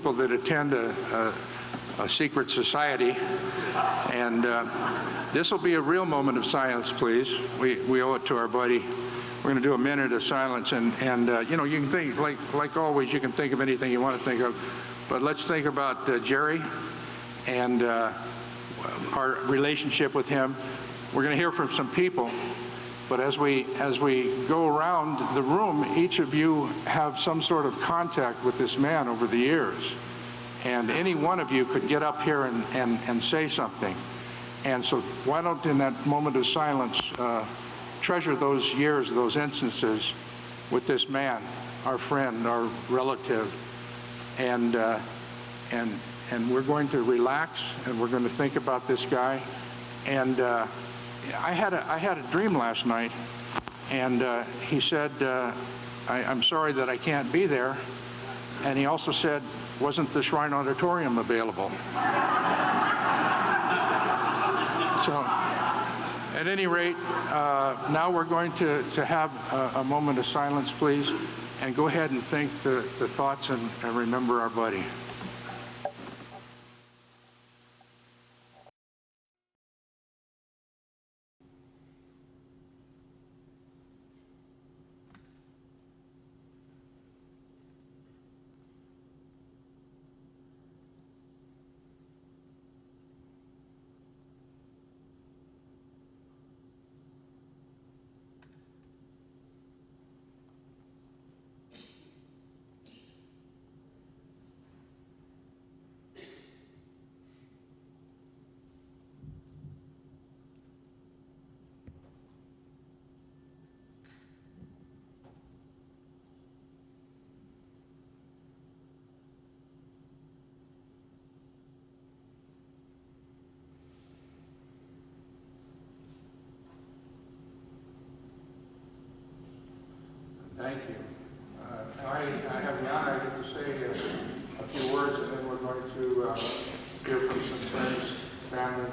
people that attend a secret society, and this will be a real moment of silence, please. We owe it to our buddy. We're going to do a minute of silence, and you know, you can think, like always, you can think of anything you want to think of, but let's think about Jerry and our relationship with him. We're going to hear from some people, but as we go around the room, each of you have some sort of contact with this man over the years. And any one of you could get up here and say something. And so why don't, in that moment of silence, treasure those years, those instances with this man, our friend, our relative. And we're going to relax, and we're going to think about this guy. And I had a dream last night, and he said, I'm sorry that I can't be there. And he also said, wasn't the Shrine Auditorium available? So, at any rate, now we're going to have a moment of silence, please, and go ahead and think the thoughts and remember our buddy. Thank you. I have the honor, I get to say a few words, and then we're going to hear from some friends, family,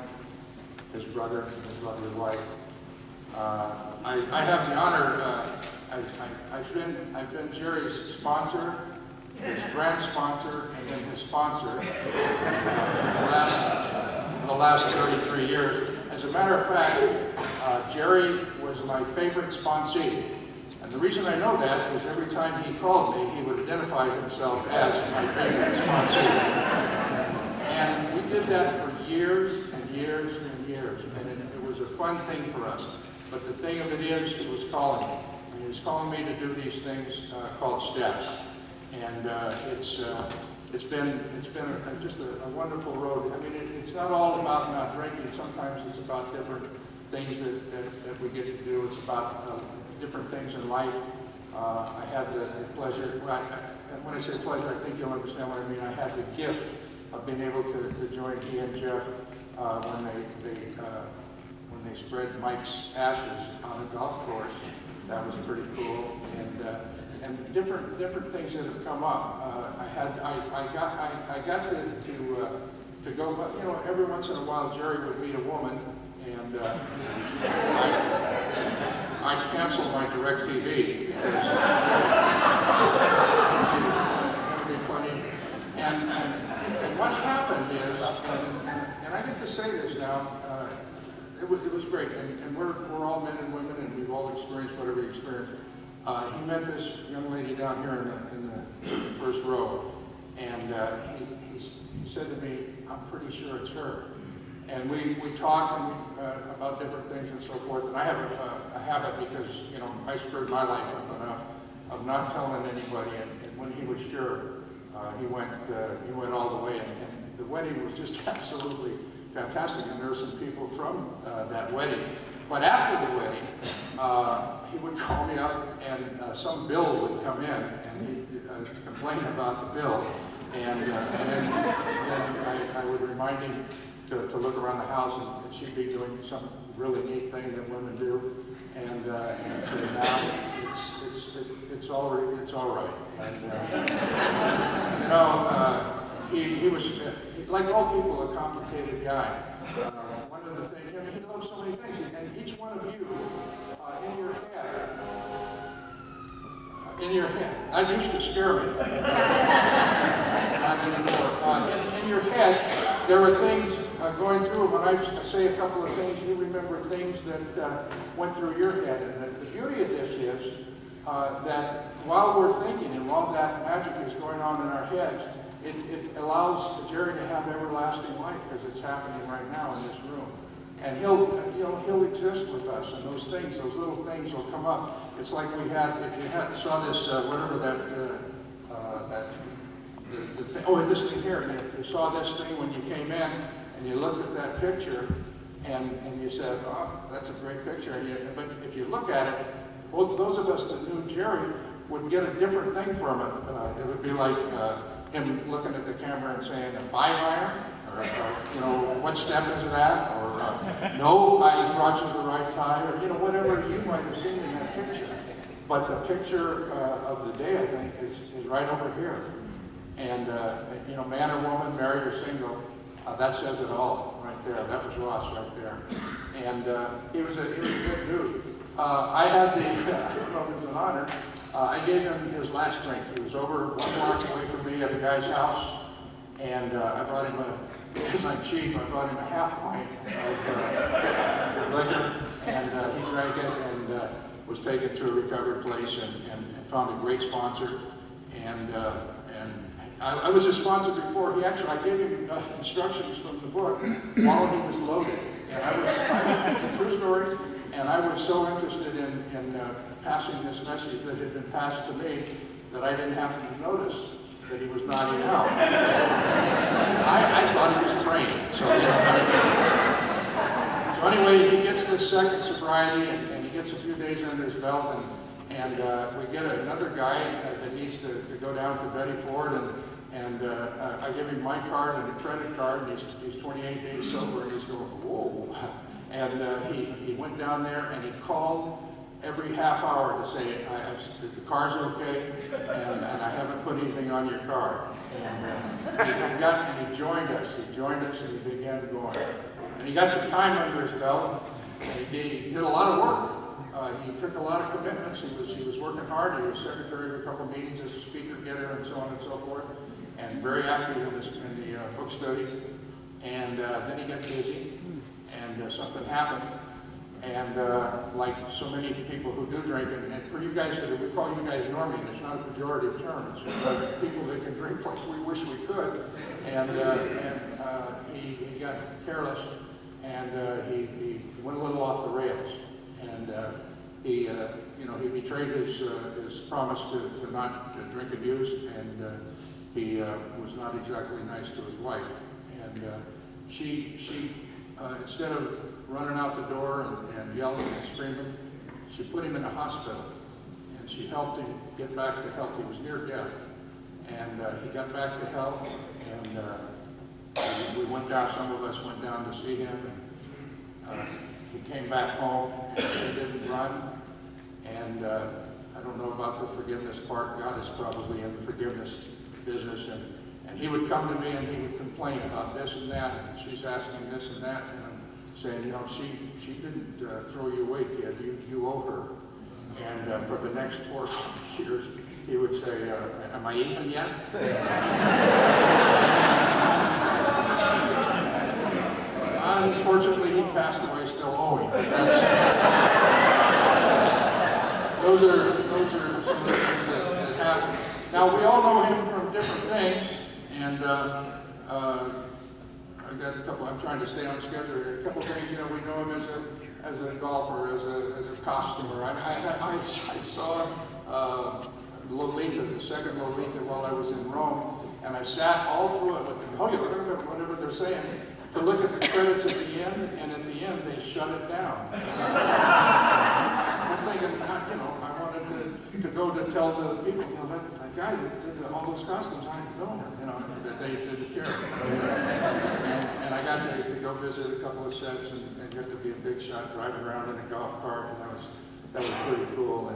his brother, his brother's wife. I have the honor, I've been Jerry's sponsor, his grand sponsor, and then his sponsor the last 33 years. As a matter of fact, Jerry was my favorite sponsee. And the reason I know that is every time he called me, he would identify himself as my favorite sponsee. And we did that for years and years and years. And it was a fun thing for us. But the thing of it is, he was calling me. And he was calling me to do these things called steps. And it's been just a wonderful road. I mean, it's not all about not drinking. Sometimes it's about different things that we get to do. It's about different things in life. I had the pleasure, and when I say pleasure, I think you'll understand what I mean. I had the gift of being able to join he and Jeff when they spread Mike's ashes on a golf course. That was pretty cool, and different things that have come up. I got to go, but you know, every once in a while Jerry would meet a woman, and I canceled my DirecTV because it would be funny. And what happened is, and I get to say this now, it was great. And we're all men and women, and we've all experienced whatever we experienced. He met this young lady down here in the first row, and he said to me, "I'm pretty sure it's her." And we talked about different things and so forth. And I have a habit, because you know I screwed my life up enough, of not telling anybody. And when he was sure, he went all the way. And the wedding was just absolutely fantastic. And there were some people from that wedding. But after the wedding, he would call me up, and some bill would come in, and he'd complain about the bill. And then I would remind him to look around the house, and she'd be doing some really neat thing that women do, and say, "Now it's all right." And you know, he was, like all people, a complicated guy. One of the things, I mean, he loves so many things, and each one of you in your head, that used to scare me. not anymore. In your head, there are things going through. When I say a couple of things, you remember things that went through your head. And the beauty of this is that while we're thinking and while that magic is going on in our heads, it allows Jerry to have everlasting life because it's happening right now in this room. And he'll exist with us, and those things, those little things will come up. It's like we had, if you saw this, whatever this thing here, you saw this thing when you came in, and you looked at that picture, and you said, oh, that's a great picture. But if you look at it, well, those of us that knew Jerry would get a different thing from it. It would be like him looking at the camera and saying, a 5-iron? Or, what step is that? Or, no, I brought you the right tie, or, whatever you might have seen in that picture. But the picture of the day, I think, is right over here. And, man or woman, married or single, that says it all right there. That was Ross right there. And he was a good dude. I had I don't know if it's an honor, I gave him his last drink. He was over 1 block away from me at a guy's house. And I brought him because I'm cheap, I brought him a half pint of liquor, and he drank it and was taken to a recovery place and found a great sponsor. And I was a sponsor before. I gave him instructions from the book while he was loaded. And a true story, and I was so interested in passing this message that had been passed to me that I didn't happen to notice that he was nodding out. I thought he was praying. So anyway, he gets this second sobriety, and he gets a few days under his belt, and we get another guy that needs to go down to Betty Ford, and I give him my card and a credit card, and he's 28 days sober, and he's going, whoa. And he went down there, and he called every half hour to say, the car's okay, and I haven't put anything on your card. And he joined us. He joined us, and he began going. And he got some time under his belt, and he did a lot of work. He took a lot of commitments. He was working hard. He was secretary of a couple meetings as a speaker getter and so on and so forth, and very active in the book studies. And then he got busy, and something happened. And like so many people who do drink, and for you guys, we call you guys normie, it's not a pejorative term, it's just like people that can drink like we wish we could. And he got careless, and he went a little off the rails. And he betrayed his promise to not drink and use, and he was not exactly nice to his wife. And she instead of running out the door and yelling and screaming, she put him in a hospital, and she helped him get back to health. He was near death, and he got back to health, and we went down, some of us went down to see him, and he came back home, and he didn't run, and I don't know about the forgiveness part. God is probably in the forgiveness business, and he would come to me and he would complain about this and that, and she's asking this and that, and I'm saying, she didn't throw you away, kid. You owe her. And for the next 4 or 5 years, he would say, am I even yet? Unfortunately, he passed away still owing. Those are some of the things that happen. Now, we all know him from different things, and I've got a couple. I'm trying to stay on schedule here. A couple things, we know him as a golfer, as a costumer. I saw Lolita, the second Lolita, while I was in Rome, and I sat all through it with them, whatever they're saying, to look at the credits at the end, and at the end they shut it down. I'm thinking, I wanted to go to tell the people, that guy that did all those costumes, I know him, that they didn't care. And I got to go visit a couple of sets and get to be a big shot driving around in a golf cart, and that was pretty cool.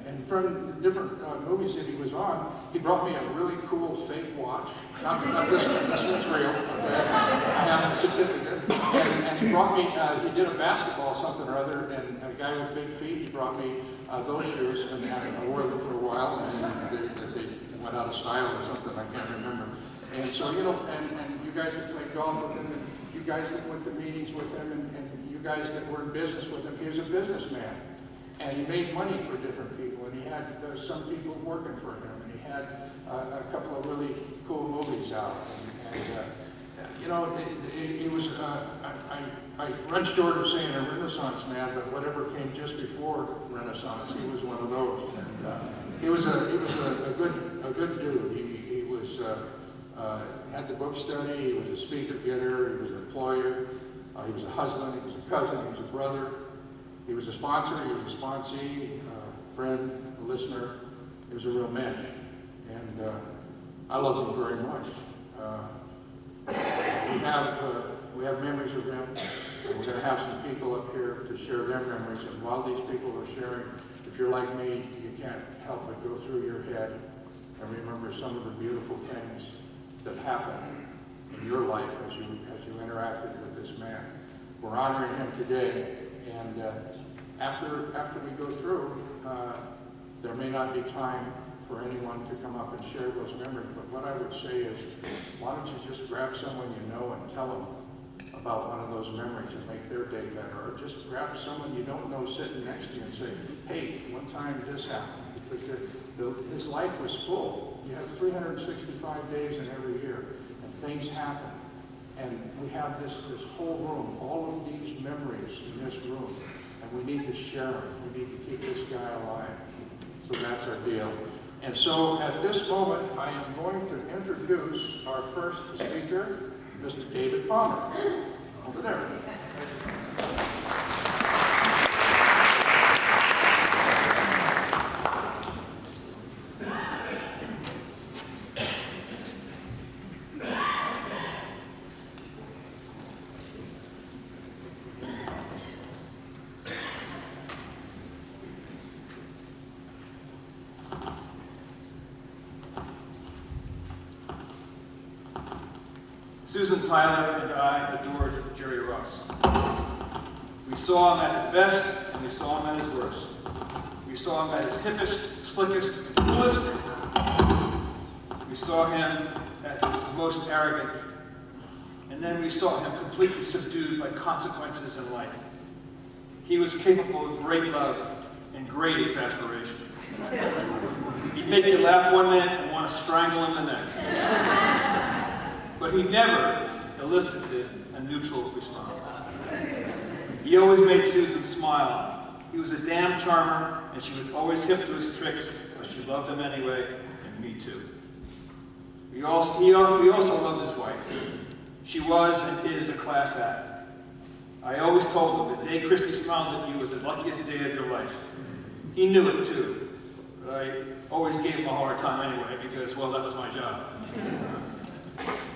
And from different movies that he was on, he brought me a really cool fake watch. Not this one, this one's real. Okay? I have a certificate. And he brought me, he did a basketball something or other, and a guy with big feet, he brought me those shoes, and I wore them for a while, and they went out of style or something, I can't remember. And so, you know, and you guys that played golf with him, and you guys that went to meetings with him, and you guys that were in business with him, he was a businessman. And he made money for different people, and he had some people working for him, and he had a couple of really cool movies out. And you know, it was, I run short of saying a Renaissance man, but whatever came just before Renaissance, he was one of those. And he was a good dude. He was had the book study. He was a speaker getter. He was an employer. He was a husband. He was a cousin. He was a brother. He was a sponsor. He was a sponsee, a friend, a listener. He was a real mensch, and I love him very much. We have memories of him. We're going to have some people up here to share their memories. And while these people are sharing, if you're like me, you can't help but go through your head and remember some of the beautiful things that happened in your life as you interacted with this man. We're honoring him today, and after we go through, there may not be time for anyone to come up and share those memories, but what I would say is, why don't you just grab someone you know and tell them about one of those memories and make their day better, or just grab someone you don't know sitting next to you and say, hey, one time this happened, because his life was full. You have 365 days in every year, and things happen. And we have this whole room, all of these memories in this room, and we need to share them. We need to keep this guy alive. So that's our deal. And so at this moment, I am going to introduce our first speaker, Mr. David Palmer. Over there. Susan Tyler and I adored Jerry Ross. We saw him at his best, and we saw him at his worst. We saw him at his hippest, slickest, coolest. We saw him at his most arrogant. And then we saw him completely subdued by consequences in life. He was capable of great love and great exasperation. He'd make you laugh one minute and want to strangle him the next. But he never elicited a neutral response. He always made Susan smile. He was a damn charmer, and she was always hip to his tricks, but she loved him anyway, and me too. We also loved his wife. She was and is a class act. I always told him the day Christy smiled at you was the luckiest day of your life. He knew it too, but I always gave him a hard time anyway, because, well, that was my job.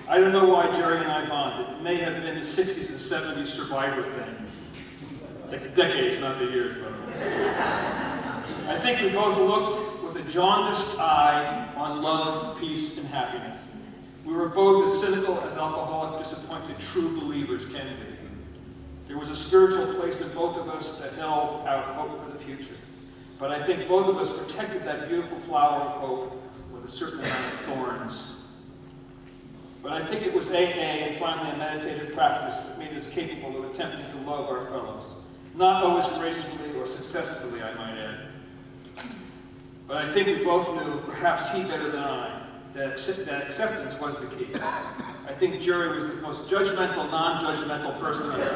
I don't know why Jerry and I bonded. It may have been the 60s and 70s survivor thing. Like the decades, not the years, but I think we both looked with a jaundiced eye on love, peace, and happiness. We were both as cynical as alcoholic, disappointed, true believers can be. There was a spiritual place in both of us that held out hope for the future. But I think both of us protected that beautiful flower of hope with a certain amount of thorns. But I think it was AA and finally a meditative practice that made us capable of attempting to love our fellows. Not always gracefully or successfully, I might add. But I think we both knew, perhaps he better than I, that acceptance was the key. I think Jerry was the most judgmental, non-judgmental person I've ever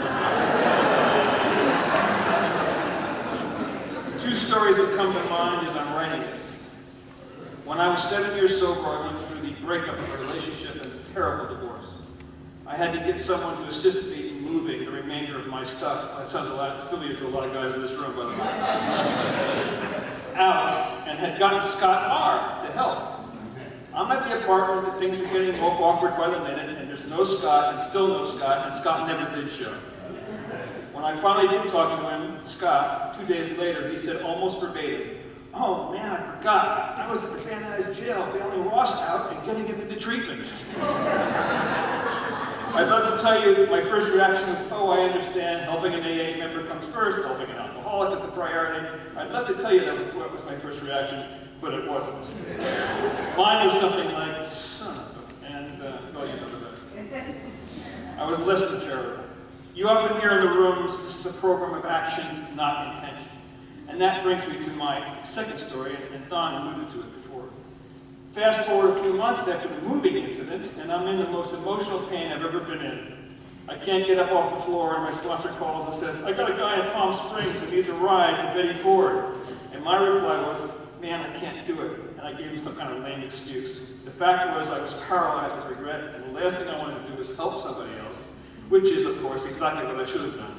met. Two stories that come to mind as I'm writing this. When I was 7 years sober, I went through the breakup of a relationship and a terrible divorce. I had to get someone to assist me in moving the remainder of my stuff. That sounds a lot familiar to a lot of guys in this room, by the way. Out, and had gotten Scott R. to help. I'm at the apartment, and things are getting more awkward by the minute, and there's no Scott, and still no Scott, and Scott never did show. When I finally did talk to him, Scott, 2 days later, he said almost verbatim, "Oh man, I forgot. I was at the Van Nuys jail bailing Ross out and getting him into treatment." I'd love to tell you my first reaction was, oh, I understand, helping an AA member comes first, helping an alcoholic is the priority. I'd love to tell you that was my first reaction, but it wasn't. Mine was something like, son of a, and I was less than Jerry. You often hear in the rooms, this is a program of action, not intention. And that brings me to my second story, and Don alluded to it before. Fast forward a few months after the moving incident, and I'm in the most emotional pain I've ever been in. I can't get up off the floor, and my sponsor calls and says, I got a guy in Palm Springs who needs a ride to Betty Ford. And my reply was, man, I can't do it. And I gave him some kind of lame excuse. The fact was I was paralyzed with regret, and the last thing I wanted to do was help somebody else, which is, of course, exactly what I should have done.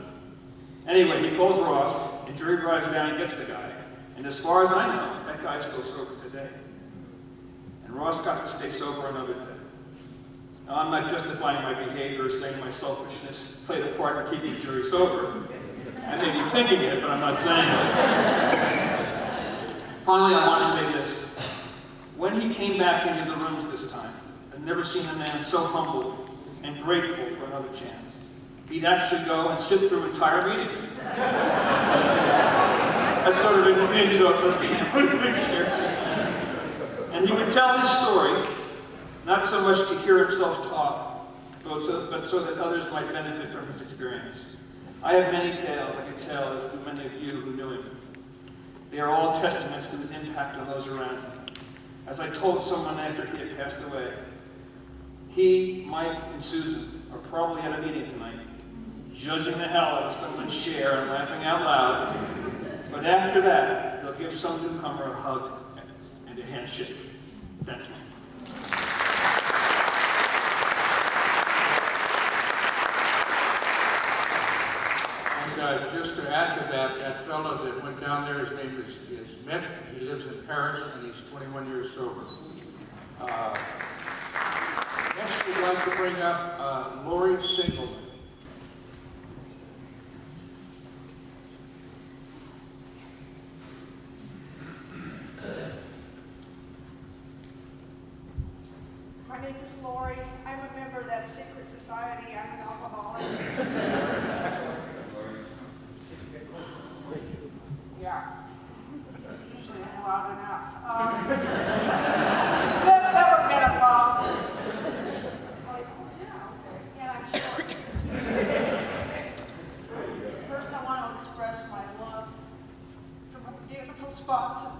Anyway, he calls Ross, and Jerry drives down and gets the guy. And as far as I know, that guy is still sober today. And Ross got to stay sober another day. Now, I'm not justifying my behavior or saying my selfishness played a part in keeping Jerry sober. I may be thinking it, but I'm not saying it. Finally, I want to say this. When he came back into the rooms this time, I've never seen a man so humble and grateful for another chance. He'd actually go and sit through entire meetings. That's sort of an in-joke of the experience. And he would tell his story, not so much to hear himself talk, but so that others might benefit from his experience. I have many tales I could tell, as do many of you who knew him. They are all testaments to his impact on those around him. As I told someone after he had passed away, he, Mike, and Susan are probably at a meeting tonight, judging the hell out of someone's share and laughing out loud. But after that, they'll give some newcomer a hug and a handshake. Thank you. And just to add to that, that fellow that went down there, his name is Mick. He lives in Paris, and he's 21 years sober. Next, we'd like to bring up Lori Singleman. My name is Lori. I'm a member of that secret society. I'm an alcoholic. Yeah. Usually I'm loud enough. Never been a problem. Like, yeah, and I'm short. First, I want to express my love for my beautiful sponsor,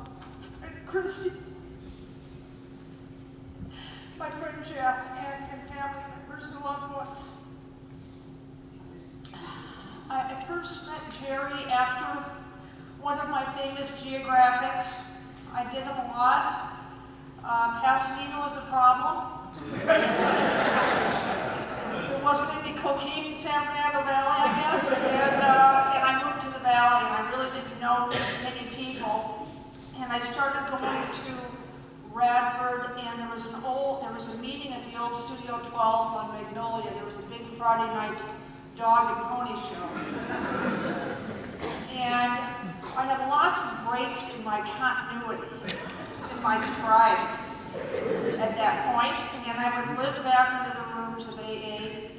Christy. My friend Jeff, and family members and loved ones. I first met Jerry after one of my famous geographics. I did them a lot. Pasadena was a problem. There wasn't any cocaine in San Fernando Valley, I guess. And I moved to the valley, and I really didn't know many people. And I started going to Radford, and there was a meeting at the old Studio 12 on Magnolia. There was a big Friday night dog and pony show. And I had lots of breaks in my continuity, in my sobriety at that point, and I would live back into the rooms of AA,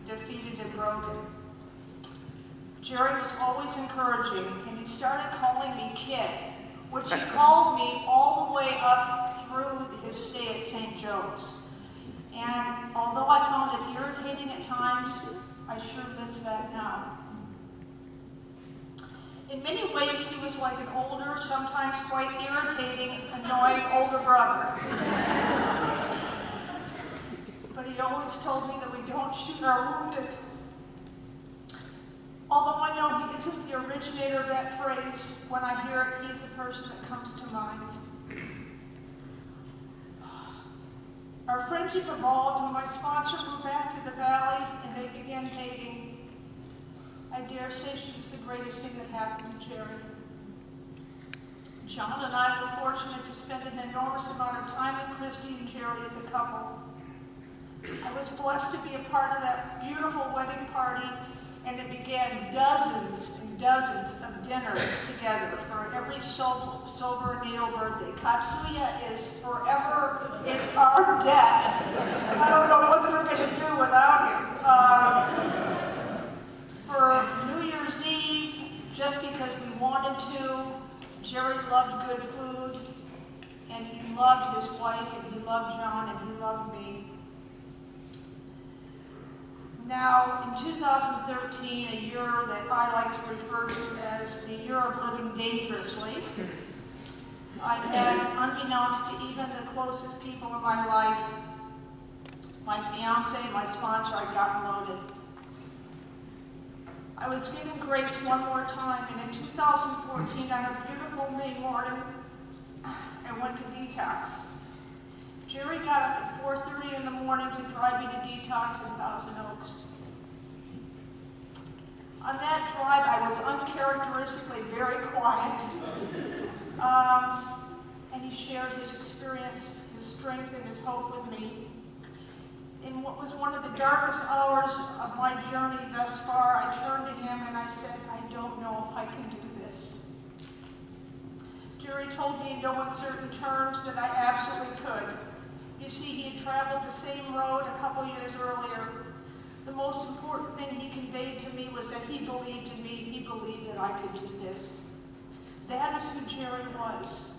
defeated and broken. Jerry was always encouraging, and he started calling me Kid, which he called me all the way up through his stay at St. Joe's. And although I found it irritating at times, I sure miss that now. In many ways, he was like an older, sometimes quite irritating, annoying older brother. But he always told me that we don't shoot our wounded. Although I know he isn't the originator of that phrase, when I hear it, he's the person that comes to mind. Our friendship evolved when my sponsor moved back to the valley and they began dating. I dare say she was the greatest thing that happened to Jerry. John and I were fortunate to spend an enormous amount of time with Christy and Jerry as a couple. I was blessed to be a part of that beautiful wedding party, and it began dozens and dozens of dinners together for every sober Neil birthday. Katsuya is forever in our debt. I don't know what they're going to do without him. For New Year's Eve, just because we wanted to, Jerry loved good food, and he loved his wife, and he loved John, and he loved me. Now, in 2013, a year that I like to refer to as the year of living dangerously, I had, unbeknownst to even the closest people in my life, my fiance, my sponsor, I'd gotten loaded. I was given grace one more time, and in 2014, on a beautiful May morning, I went to detox. Jerry got up at 4:30 in the morning to drive me to detox in Thousand Oaks. On that drive, I was uncharacteristically very quiet. And he shared his experience, his strength, and his hope with me. In what was one of the darkest hours of my journey thus far, I turned to him and I said, I don't know if I can do this. Jerry told me in no uncertain terms that I absolutely could. You see, he had traveled the same road a couple years earlier. The most important thing he conveyed to me was that he believed in me, he believed that I could do this. That is who Jerry was.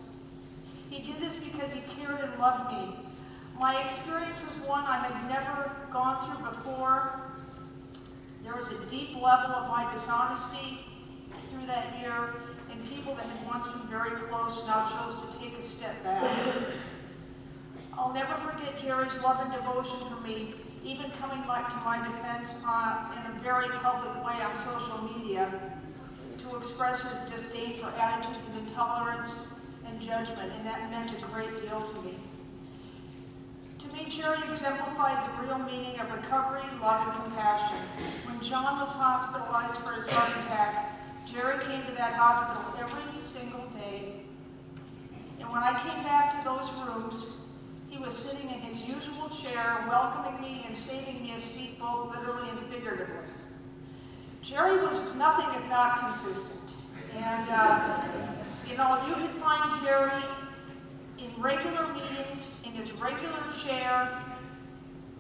He did this because he cared and loved me. My experience was one I had never gone through before. There was a deep level of my dishonesty through that year, and people that had once been very close now chose to take a step back. I'll never forget Jerry's love and devotion for me, even coming back to my defense in a very public way on social media to express his disdain for attitudes of intolerance and judgment, and that meant a great deal to me. To me, Jerry exemplified the real meaning of recovery, love, and compassion. When John was hospitalized for his heart attack, Jerry came to that hospital every single day. And when I came back to those rooms, he was sitting in his usual chair, welcoming me and saving me a seat both literally and figuratively. Jerry was nothing if not consistent. And, you know, you could find Jerry in regular meetings, in his regular chair,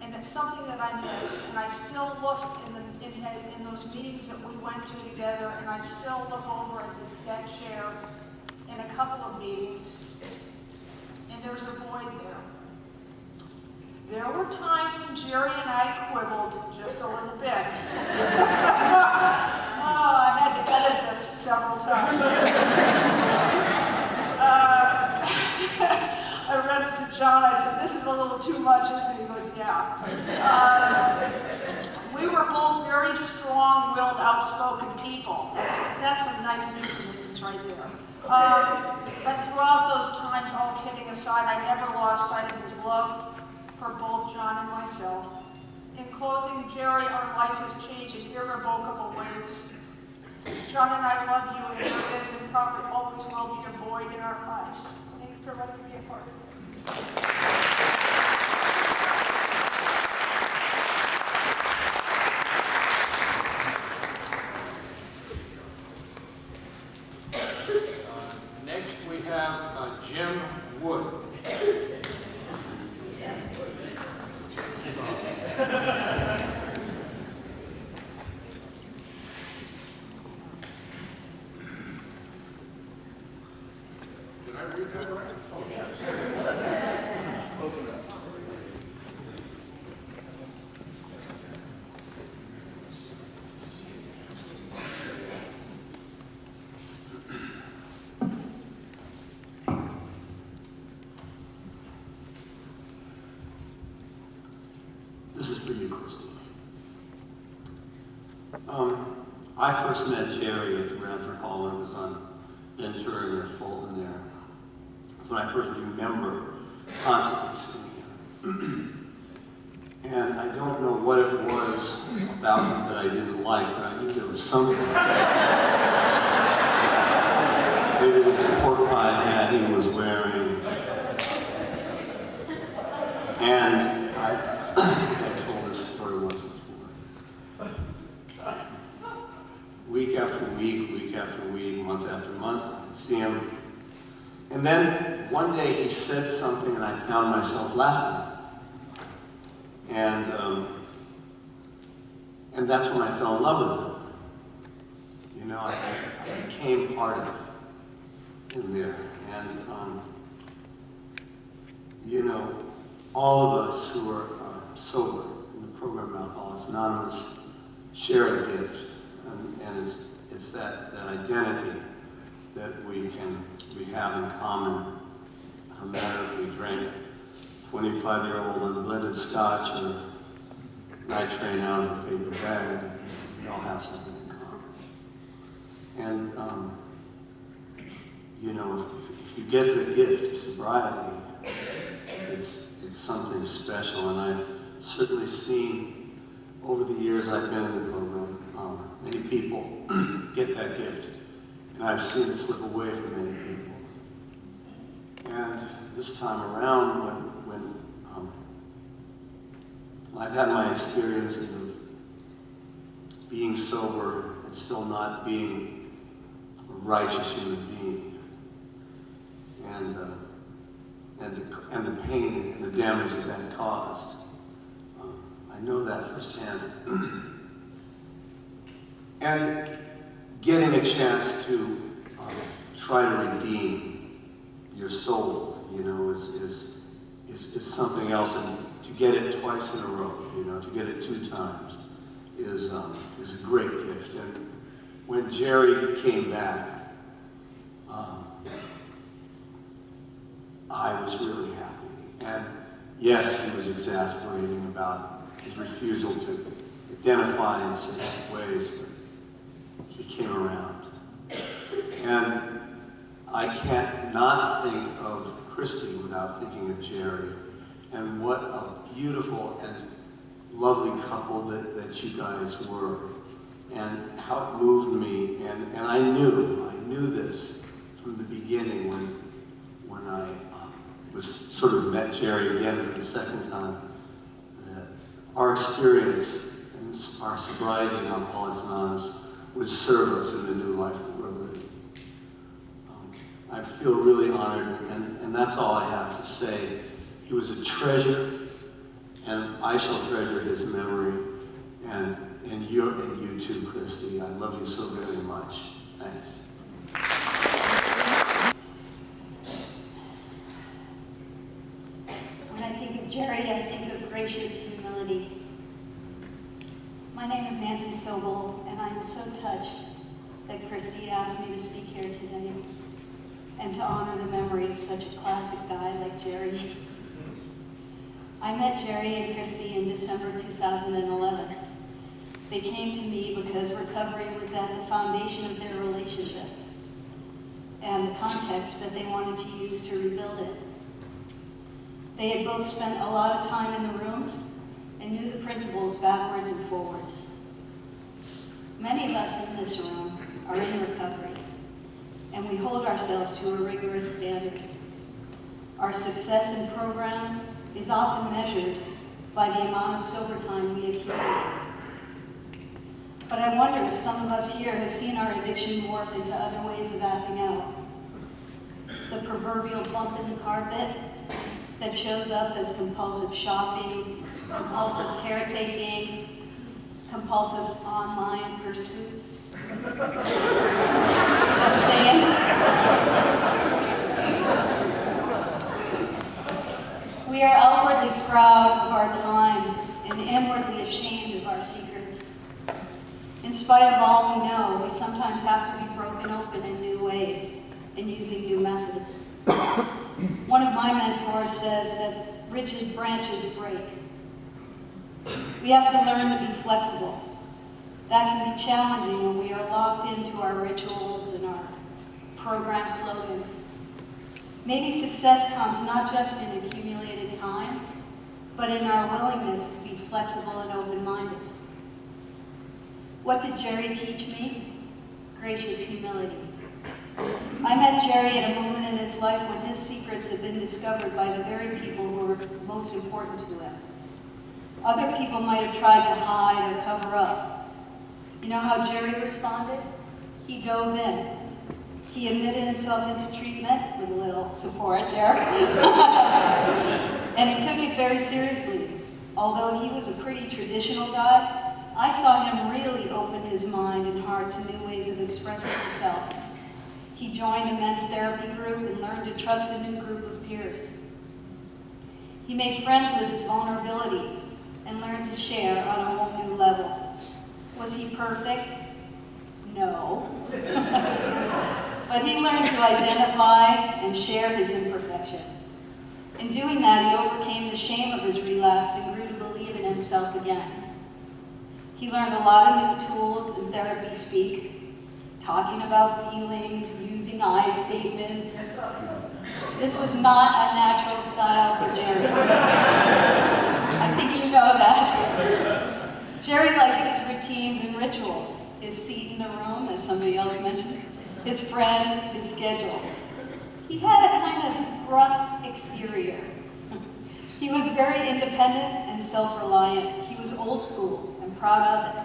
and it's something that I miss. And I still look in those meetings that we went to together, and I still look over at that chair in a couple of meetings, and there's a void there. There were times when Jerry and I quibbled just a little bit. I had to edit this several times. I read it to John. I said, this is a little too much, isn't it? He goes, yeah. We were both very strong-willed, outspoken people. That's some nice euphemisms right there. But throughout those times, all kidding aside, I never lost sight of his love for both John and myself. In closing, Jerry, our life has changed in irrevocable ways. John and I love you, and there is and probably always will be a void in our lives. Thanks for letting me be a part of this. Next we have Jim Wood. Did I read that right? Oh, yeah. Close enough. This is for you, Christy. I first met Jerry at Bradford Hall when it was on Ventura near Fulton there. That's when I first remember constantly seeing him. And I don't know what it was about him that I didn't like, but I knew there was something. Maybe it was the pork pie hat he was wearing. And I told this story once before. Week after week, week after week, month after month, I'd see him. And then one day he said something and I found myself laughing. And that's when I fell in love with him. You know, I became part of him there. And, you know, all of us who are sober in the program of alcoholics Anonymous, share a gift. And it's that identity that we have in common, no matter if we drank 25-year-old unblended scotch or night train out of a paper bag, we all have something in common. And, you know, if you get the gift of sobriety, it's something special. And I've certainly seen over the years I've been in the program, many people get that gift. And I've seen it slip away from many people. And this time around, when I've had my experiences of being sober and still not being a righteous human being, and the pain and the damage that caused, I know that firsthand. And getting a chance to try to redeem your soul, you know, is something else. And to get it twice in a row, you know, to get it 2 times is a great gift. And when Jerry came back, I was really happy. And yes, he was exasperating about his refusal to identify in certain ways, but he came around. And I can't not think of Christy without thinking of Jerry. And what a beautiful and lovely couple that you guys were. And how it moved me. And I knew this from the beginning when I was sort of met Jerry again for the second time, that our experience and our sobriety in Alcoholics Anonymous would serve us in the new life that we're living. I feel really honored, and that's all I have to say. He was a treasure, and I shall treasure his memory, and you too, Christy. I love you so very much. Thanks. When I think of Jerry, I think of gracious humility. My name is Nancy Sobel, and I am so touched that Christy asked me to speak here today and to honor the memory of such a classic guy like Jerry. I met Jerry and Christy in December 2011. They came to me because recovery was at the foundation of their relationship and the context that they wanted to use to rebuild it. They had both spent a lot of time in the rooms and knew the principles backwards and forwards. Many of us in this room are in recovery, and we hold ourselves to a rigorous standard. Our success in program is often measured by the amount of sober time we accumulate. But I wonder if some of us here have seen our addiction morph into other ways of acting out. The proverbial bump in the carpet that shows up as compulsive shopping, compulsive caretaking, compulsive online pursuits. Just saying. We are outwardly proud of our time and inwardly ashamed of our secrets. In spite of all we know, we sometimes have to be broken open in new ways and using new methods. One of my mentors says that rigid branches break. We have to learn to be flexible. That can be challenging when we are locked into our rituals and our program slogans. Maybe success comes not just in accumulated time, but in our willingness to be flexible and open-minded. What did Jerry teach me? Gracious humility. I met Jerry at a moment in his life when his secrets had been discovered by the very people who were most important to him. Other people might have tried to hide or cover up. You know how Jerry responded? He dove in. He admitted himself into treatment with a little support there. And he took it very seriously. Although he was a pretty traditional guy, I saw him really open his mind and heart to new ways of expressing himself. He joined a men's therapy group and learned to trust a new group of peers. He made friends with his vulnerability and learned to share on a whole new level. Was he perfect? No. But he learned to identify and share his imperfection. In doing that, he overcame the shame of his relapse and grew to believe in himself again. He learned a lot of new tools in therapy speak, talking about feelings, using I statements. This was not a natural style for Jerry. I think you know that. Jerry liked his routines and rituals, his seat in the room, as somebody else mentioned, his friends, his schedule. He had a kind of gruff exterior. He was very independent and self-reliant. He was old school and proud of it.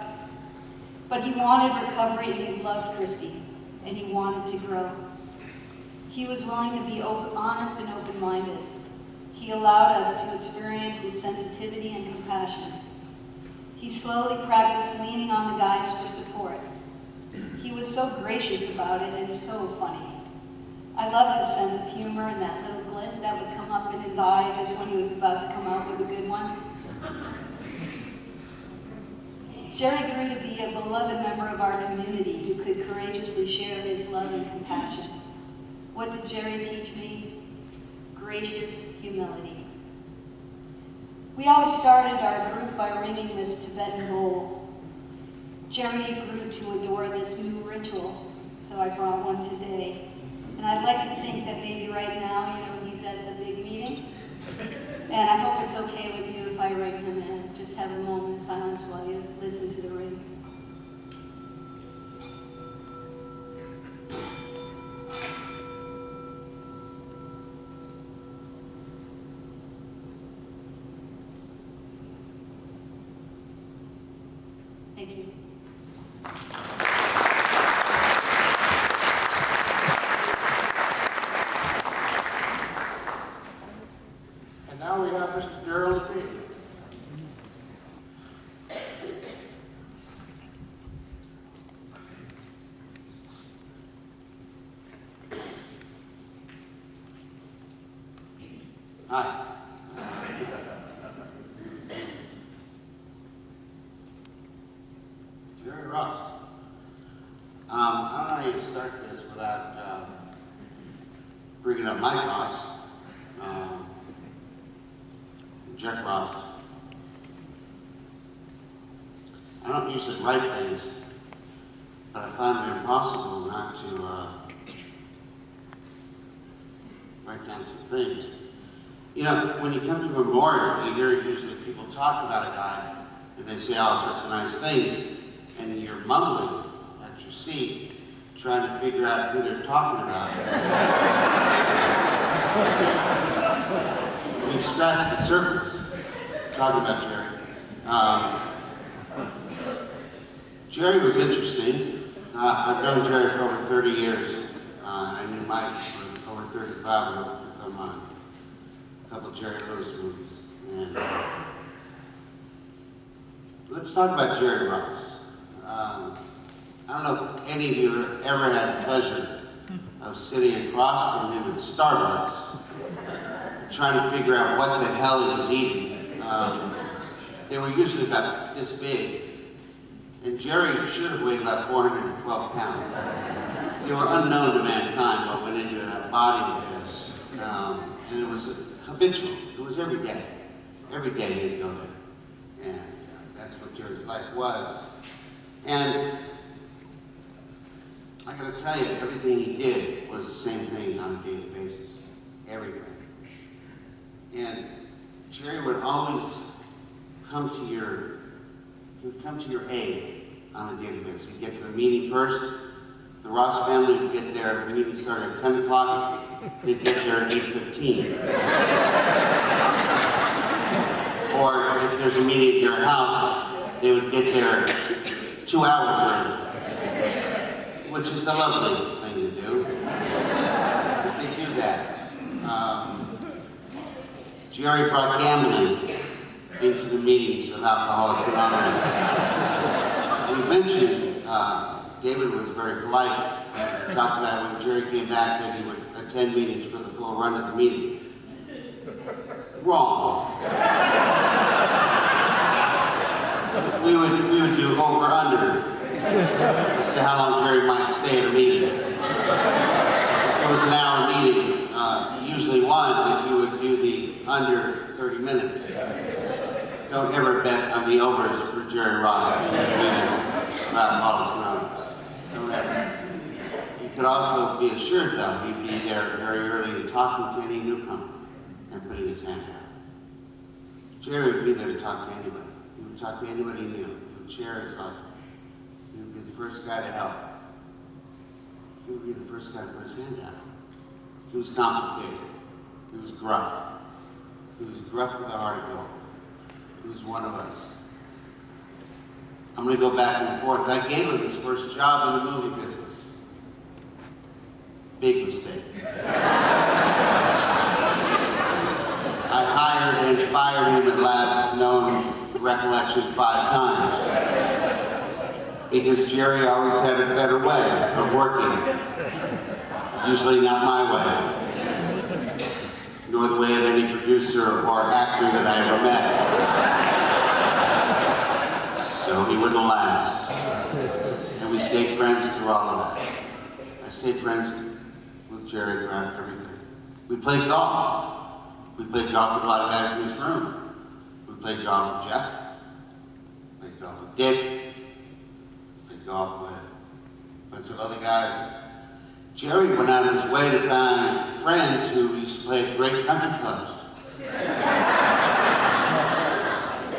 But he wanted recovery and he loved Christy, and he wanted to grow. He was willing to be honest and open-minded. He allowed us to experience his sensitivity and compassion. He slowly practiced leaning on the guys for support. He was so gracious about it and so funny. I loved his sense of humor and that little glint that would come up in his eye just when he was about to come out with a good one. Jerry grew to be a beloved member of our community who could courageously share his love and compassion. What did Jerry teach me? Gracious humility. We always started our group by ringing this Tibetan bowl. Jerry grew to adore this new ritual, so I brought one today. And I'd like to think that maybe right now, he's at the big meeting. And I hope it's okay with you if I ring him in. Just have a moment of silence while you listen to the ring. Thank you. And now we have Mr. Gerald P. Hi. Jerry Ross. I don't know how you start this without bringing up my boss, Jeff Ross. I don't usually write things, but I find it impossible not to write down some things. When you come to a memorial, you hear usually people talk about a guy, and they say all sorts of nice things, and you're mumbling at your seat, trying to figure out who they're talking about. We've scratched the surface talking about Jerry. Jerry was interesting. I've known Jerry for over 30 years. I knew Mike for over 35 when I worked with him on a couple of Jerry Lewis movies. And let's talk about Jerry Ross. I don't know if any of you have ever had the pleasure of sitting across from him at Starbucks, trying to figure out what the hell he was eating. They were usually about this big, and Jerry should have weighed about 412 pounds. They were unknown to mankind what went into that body of his, and it was habitual. It was every day. Every day he'd go there, and that's what Jerry's life was. And I gotta tell you, everything he did was the same thing on a daily basis. Everything. And Jerry would always come to your aid on a daily basis. He'd get to the meeting first. The Ross family would get there. The meeting started at 10 o'clock. They'd get there at 8:15. Or if there's a meeting at your house, they would get there 2 hours early, which is a lovely thing to do. They do that. Jerry brought gambling into the meetings of Alcoholics Anonymous. We mentioned David was very polite. He talked about when Jerry came back that he would attend meetings for the full run of the meeting. Wrong. we would do over under as to how long Jerry might stay at a meeting. If it was an hour meeting, you usually won if you would do the under 30 minutes. Don't ever bet on the overs for Jerry Ross. About Paul's Don't ever. You could also be assured, though, he'd be there very early and talking to any newcomer and putting his hand out. Jerry would be there to talk to anybody. He would talk to anybody he knew. He would share his life. He would be the first guy to help. He would be the first guy to put his hand out. He was complicated. He was gruff. He was gruff with a heart of gold. He was one of us. I'm going to go back and forth. I gave him his first job in the movie business. Big mistake. I hired and fired him at last known recollection 5 times. Because Jerry always had a better way of working. Usually not my way. Nor the way of any producer or actor that I ever met. So he wouldn't last. And we stayed friends through all of that. I stayed friends with Jerry throughout everything. We played golf. We played golf with a lot of guys in this room. We played golf with Jeff. Played golf with Dick. Played golf with a bunch of other guys. Jerry went out of his way to find friends who used to play at great country clubs.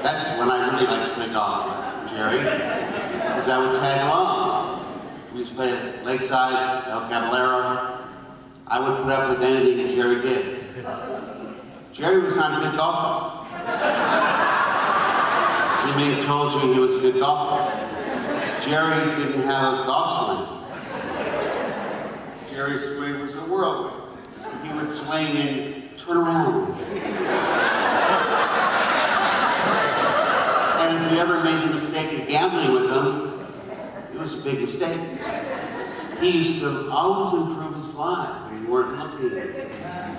That's when I really liked to play golf with Jerry, because I would tag along. We used to play at Lakeside, El Caballero. I would put up with anything that Jerry did. Jerry was not a good golfer. He may have told you he was a good golfer. Jerry didn't have a golf swing. Jerry's swing was a whirlwind. He would swing and turn around. And if you ever made the mistake of gambling with him, it was a big mistake. He used to always improve his line when you weren't looking.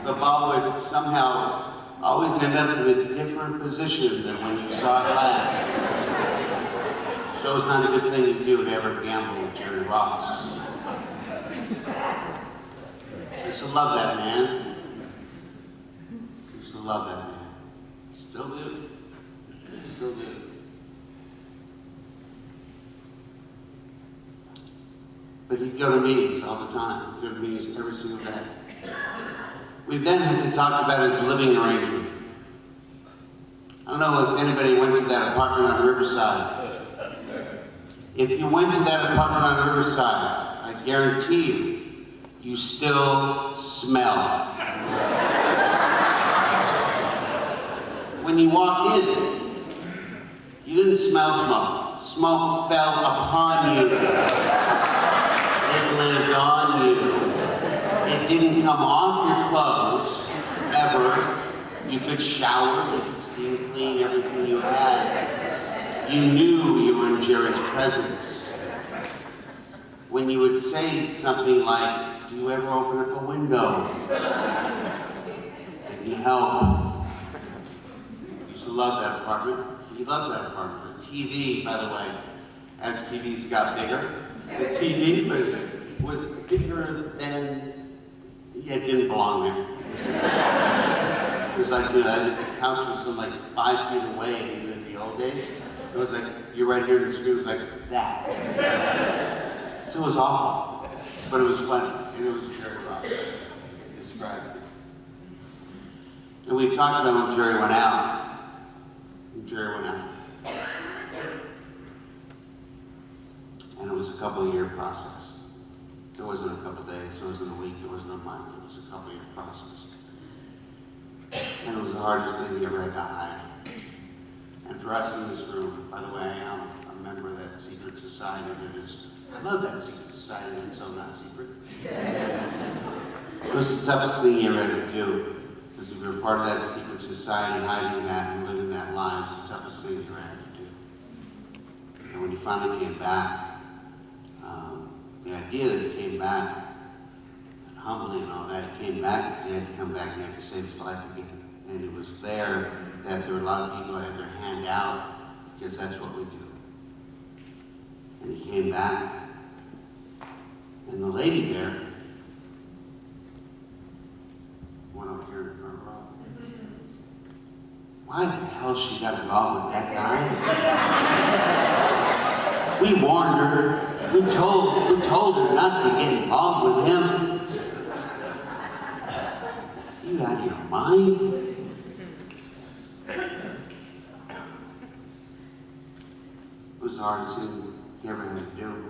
The ball would somehow always end up in a different position than when you saw it last. So it's not a good thing to do to ever gamble with Jerry Ross. I used to love that man. I used to love that man. Still do. Still do. But he'd go to meetings all the time. He'd go to meetings every single day. We then had to talk about his living arrangement. I don't know if anybody went to that apartment on Riverside. If you went to that apartment on Riverside, I guarantee you, you still smell. When you walk in, you didn't smell smoke. Smoke fell upon you. It lived on you. It didn't come off your clothes, ever. You could shower, you could steam clean everything you had. You knew you were in Jerry's presence. When you would say something like, do you ever open up a window? Did he help? He used to love that apartment. He loved that apartment. The TV, by the way, as TVs got bigger, the TV was bigger than, yeah, it didn't belong there. It was like, the couch was like 5 feet away in the old days. It was like, you're right here, and the screen was like that. So it was awful, but it was funny, and it was Jerry Ross. It described it. And we've talked about when Jerry went out. When Jerry went out. And it was a couple-year process. It wasn't a couple days, it wasn't a week, it wasn't a month, it was a couple-year process. And it was the hardest thing he ever had to hide. And for us in this room, by the way, I am a member of that secret society that is, I love that secret society that's so not secret. It was the toughest thing he ever had to do, because if you're part of that secret society, hiding that and living that life is the toughest thing he ever had to do. And when he finally came back, the idea that he came back, and humbly and all that, he came back, he had to come back and he had to save his life again. And it was there that there were a lot of people that had their hand out, because that's what we do. And he came back, and the lady there went up here in the front row. Why the hell she got involved with that guy? We warned her. We told her not to get involved with him. You out of your mind? It was the hardest thing he ever had to do.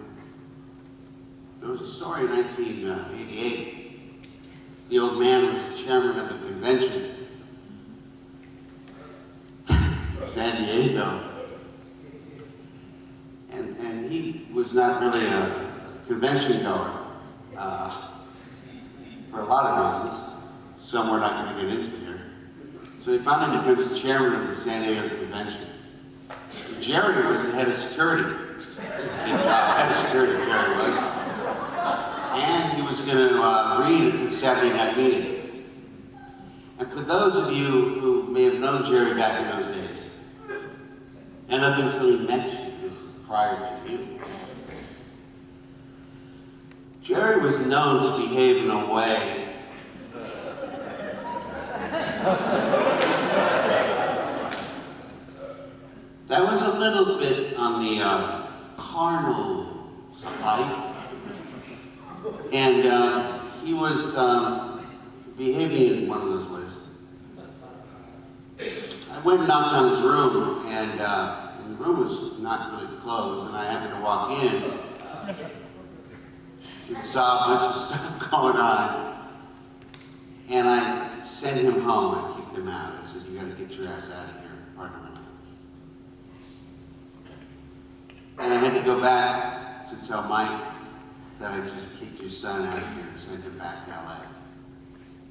There was a story in 1988. The old man was the chairman of a convention in San Diego. And he was not really a convention goer for a lot of reasons. Some we're not going to get into here. So he finally becomes the chairman of the San Diego convention. Jerry was the head of security. Head of security, Jerry was. And he was going to read at the Saturday night meeting. And for those of you who may have known Jerry back in those days, and up until he mentioned this prior to you, Jerry was known to behave in a way that was a little bit on the carnal side. And he was behaving in one of those ways. I went and knocked on his room, and the room was not really closed, and I happened to walk in. We saw a bunch of stuff going on, and I sent him home. I kicked him out. I said, "You got to get your ass out of here." Pardon my language. And I had to go back to tell Mike that I just kicked your son out of here and sent him back to LA.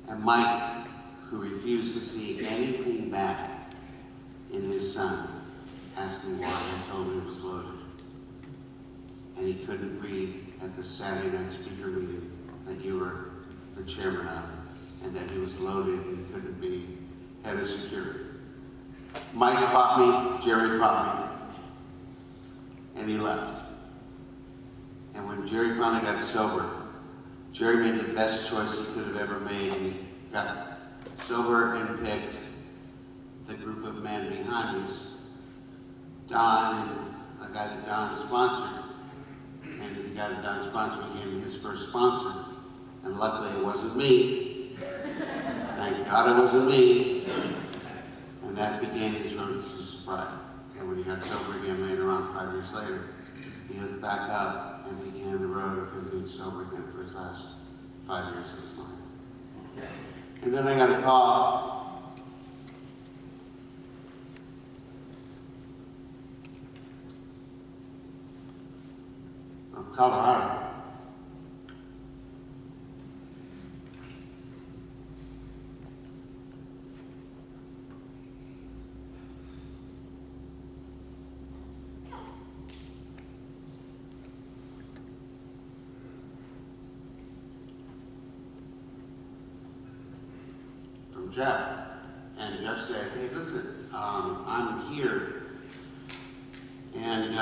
And Mike, who refused to see anything back in his son, asked me why. I told him it was loaded. And he couldn't read at the Saturday night speaker meeting that you were the chairman of, and that he was loaded and couldn't be head of security. Mike fought me, Jerry fought me, and he left. And when Jerry finally got sober, Jerry made the best choice he could have ever made. He got sober and picked the group of men behind us, Don and a guy that Don sponsored. And the guy that Don sponsored became his first sponsor. And luckily it wasn't me. Thank God it wasn't me. And that began his road to sobriety. And when he got sober again later on, 5 years later, he hooked back up and began the road of him being sober again for his last 5 years of his life. And then I got a call from Colorado. From Jeff. And Jeff said, "Hey, listen, I'm here, and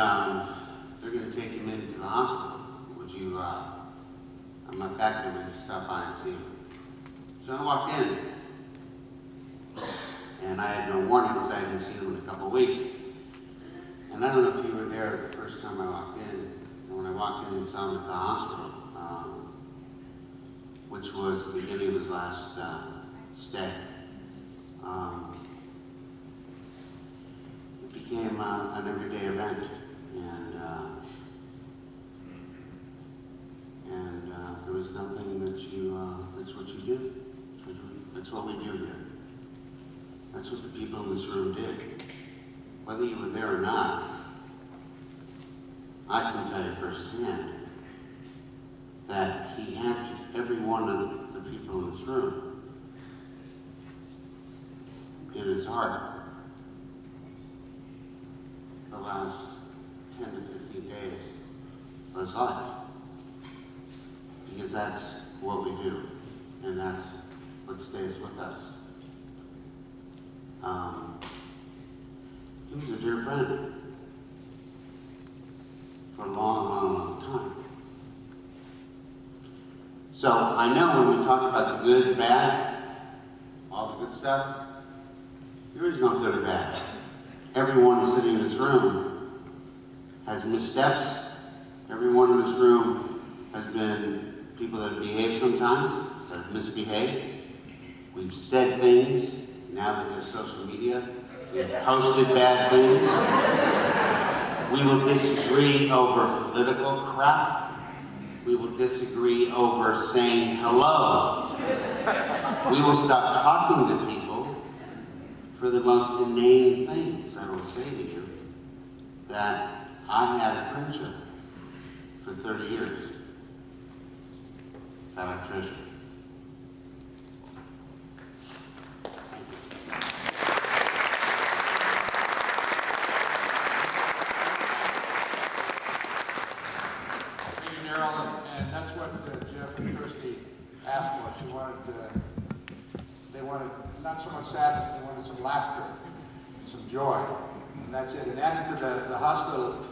they're going to take him into the hospital. Would you, I'm not back there, would you stop by and see him?" So I walked in, and I had no warning because I hadn't seen him in a couple of weeks. And I don't know if you were there the first time I walked in, and when I walked in and saw him at the hospital, which was the beginning of his last stay. It became an everyday event, and there was nothing that that's what you do. That's what we do here. That's what the people in this room did. Whether you were there or not, I can tell you firsthand that he had every one of the people in this room in his heart the last 10 to 15 days of his life. Because that's what we do, and that's what stays with us. He was a dear friend. for a long, long, long time. So I know when we talk about the good, bad, all the good stuff, there is no good or bad. Everyone sitting in this room has missteps. Everyone in this room has been people that have behaved sometimes, that have misbehaved. We've said things. Now that there's social media, we've posted bad things. We will disagree over political crap. We will disagree over saying hello. We will stop talking to people for the most inane things. I will say to you that I had a friendship for 30 years that I treasure. Thank you, Darrell, and that's what Jeff and Christy asked for. They wanted not so much sadness, they wanted some laughter, some joy, and that's it. And added to the hospital,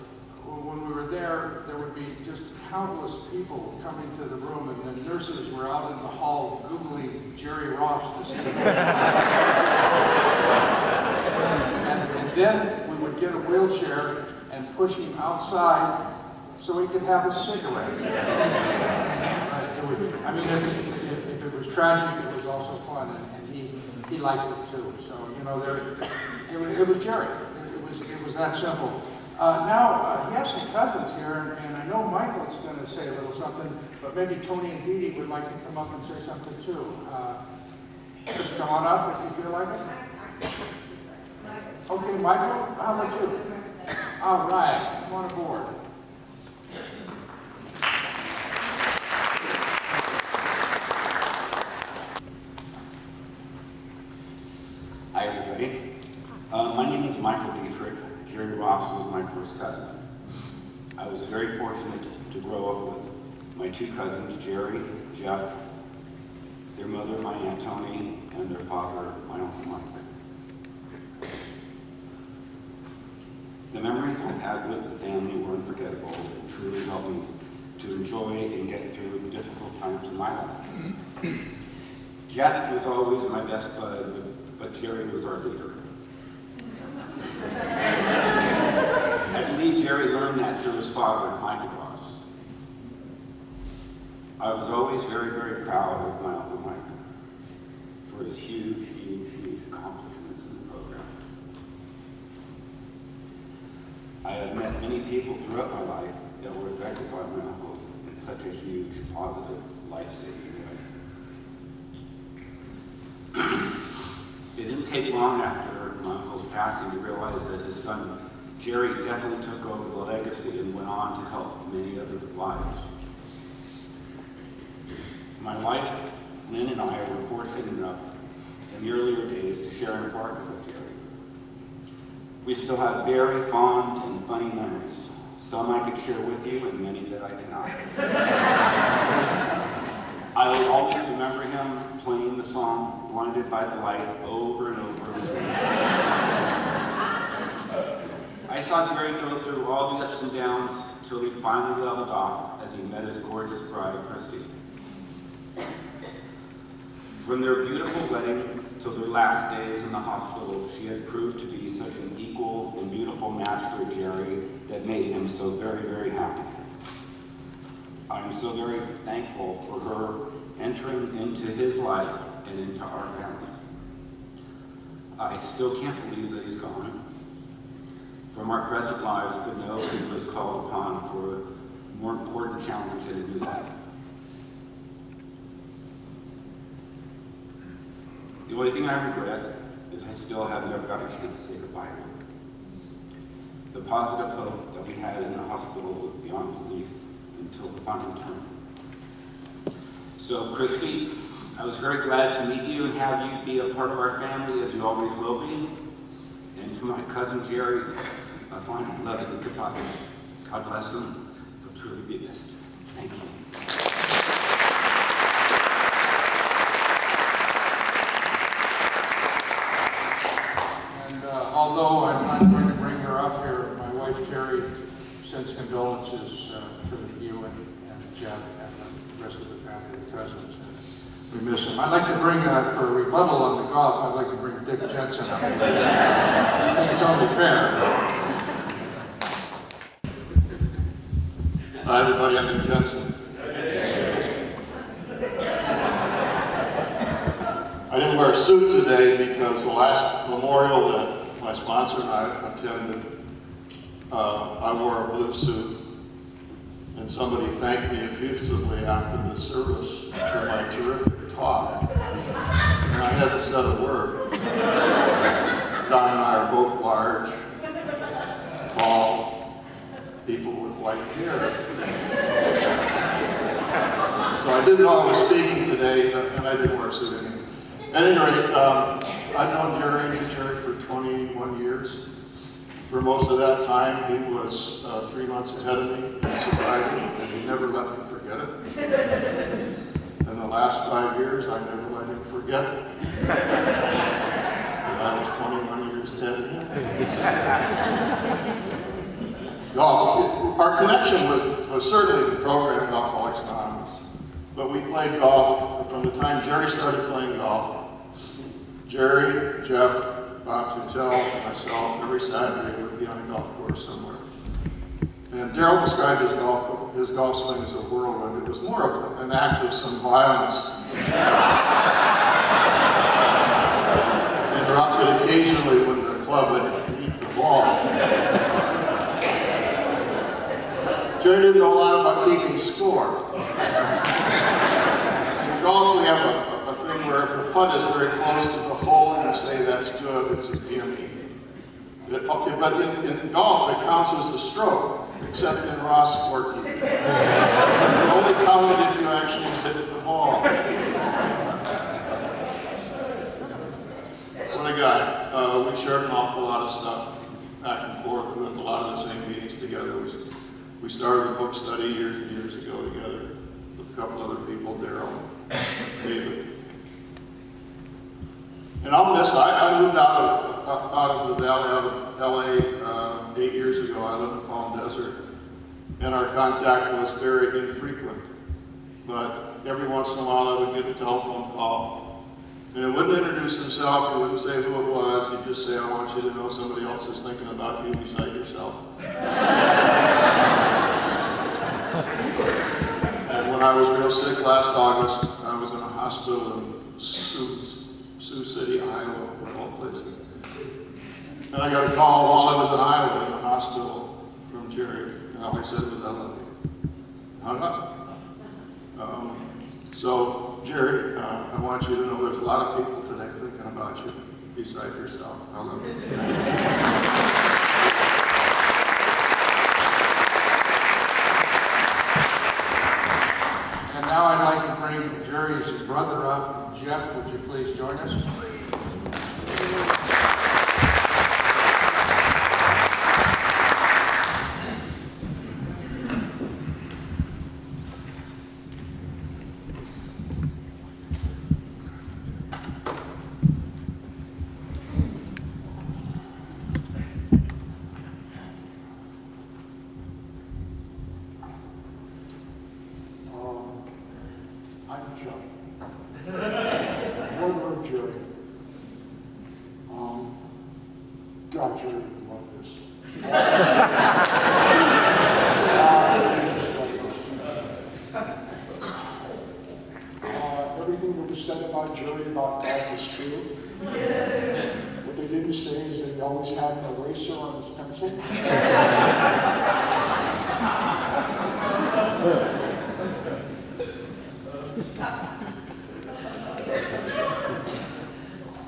when we were there, there would be just countless people coming to the room, and the nurses were out in the hall Googling Jerry Ross to see him. And then we would get a wheelchair and push him outside so he could have a cigarette. If it was tragic, it was also fun, and he liked it too. So, you know, it was Jerry. It was that simple. Now, he has some cousins here, and I know Michael's going to say a little something, but maybe Tony and Dee Dee would like to come up and say something too. Just come on up if you feel like it. Okay, Michael, how about you? All right, come on aboard. Hi, everybody. My name is Michael Dietrich. Jerry Ross was my first cousin. I was very fortunate to grow up with my two cousins, Jerry, Jeff, their mother, my Aunt Tony, and their father, my Uncle Mike. The memories I've had with the family were unforgettable and truly helped me to enjoy and get through the difficult times in my life. Jeff was always my best bud, but Jerry was our leader. I believe Jerry learned that through his father, Mike Ross. I was always very, very proud of my Uncle Mike for his huge, huge, huge accomplishments in the program. I have met many people throughout my life that were affected by my uncle in such a huge, positive, life-saving way. It didn't take long after my uncle's passing to realize that his son, Jerry, definitely took over the legacy and went on to help many other lives. My wife, Lynn, and I were fortunate enough in the earlier days to share an apartment with Jerry. We still have very fond and funny memories. Some I could share with you and many that I cannot. I will always remember him playing the song Blinded by the Light over and over again. I saw Jerry go through all the ups and downs till he finally leveled off as he met his gorgeous bride, Christy. From their beautiful wedding till their last days in the hospital, she had proved to be such an equal and beautiful match for Jerry that made him so very, very happy. I am so very thankful for her entering into his life and into our family. I still can't believe that he's gone from our present lives, but know that he was called upon for a more important challenge in a new life. The only thing I regret is I still have never got a chance to say goodbye to him. The positive hope that we had in the hospital was beyond belief until the final turn. So, Christy, I was very glad to meet you and have you be a part of our family, as you always will be. And to my cousin Jerry, a fond, loving goodbye. God bless him. He'll truly be missed. Thank you. Although I'm not going to bring her up here, my wife Terry sends condolences to you and Jeff and the rest of the family and cousins. We miss him. I'd like to bring, for a rebuttal on the golf, I'd like to bring Dick Jensen up. I think it's only fair. Hi, everybody. I'm Dick Jensen. I didn't wear a suit today because the last memorial that my sponsor and I attended, I wore a blue suit. And somebody thanked me effusively after the service for my terrific talk. And I hadn't said a word. Don and I are both large, tall people with white hair. So I didn't know I was speaking today, and I didn't wear a suit anyway. At any rate, I've known Jerry for 21 years. For most of that time, he was 3 months ahead of me in sobriety, and he never let me forget it. And the last 5 years, I never let him forget it. And I was 21 years ahead of him. Golf, our connection was certainly the program of Alcoholics Anonymous. But we played golf from the time Jerry started playing golf. Jerry, Jeff, Bob Tutel, myself, every Saturday would be on a golf course somewhere. And Darrell described his golf swing as a whirlwind. It was more of an act of some violence. Interrupted occasionally when the club would hit the ball. Jerry didn't know a lot about keeping score. In golf, we have a thing where if the putt is very close to the hole, you say that's good, it's a gimme. But in golf, it counts as a stroke, except in raw sport. It only counted if you actually hit the ball. What a guy. We shared an awful lot of stuff back and forth. We went to a lot of the same meetings together. We started a book study years and years ago together with a couple other people, Darrell, David. And I'll miss, I moved out of the valley, out of LA 8 years ago. I lived in Palm Desert. And our contact was very infrequent. But every once in a while I would get a telephone call. And it wouldn't introduce himself, he wouldn't say who it was, he'd just say, I want you to know somebody else is thinking about you beside yourself. And when I was real sick last August, I was in a hospital in Sioux City, Iowa, of all places. And I got a call while I was in Iowa in the hospital from Jerry. And all I said was, I love you. Hung up. So, Jerry, I want you to know there's a lot of people today thinking about you beside yourself. I love you. And now I'd like to bring Jerry's brother up. Jeff, would you please join us? I'm Joe, brother of Jerry. God, Jerry would love this. Everything that was said about Jerry about God was true. What they didn't say is that he always had an eraser on his pencil.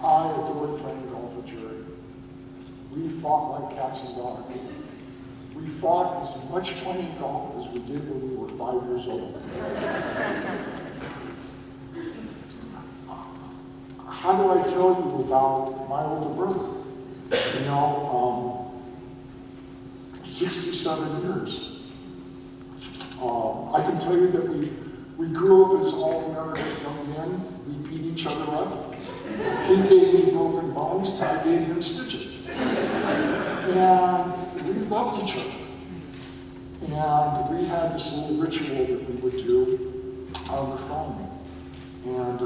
I adored playing golf with Jerry. We fought like cats and dogs. We fought as much playing golf as we did when we were 5 years old. How do I tell you about my older brother? 67 years. I can tell you that we grew up as all-American young men. We beat each other up. He gave me broken bones, I gave him stitches. And we loved each other. And we had this little ritual that we would do on the phone. And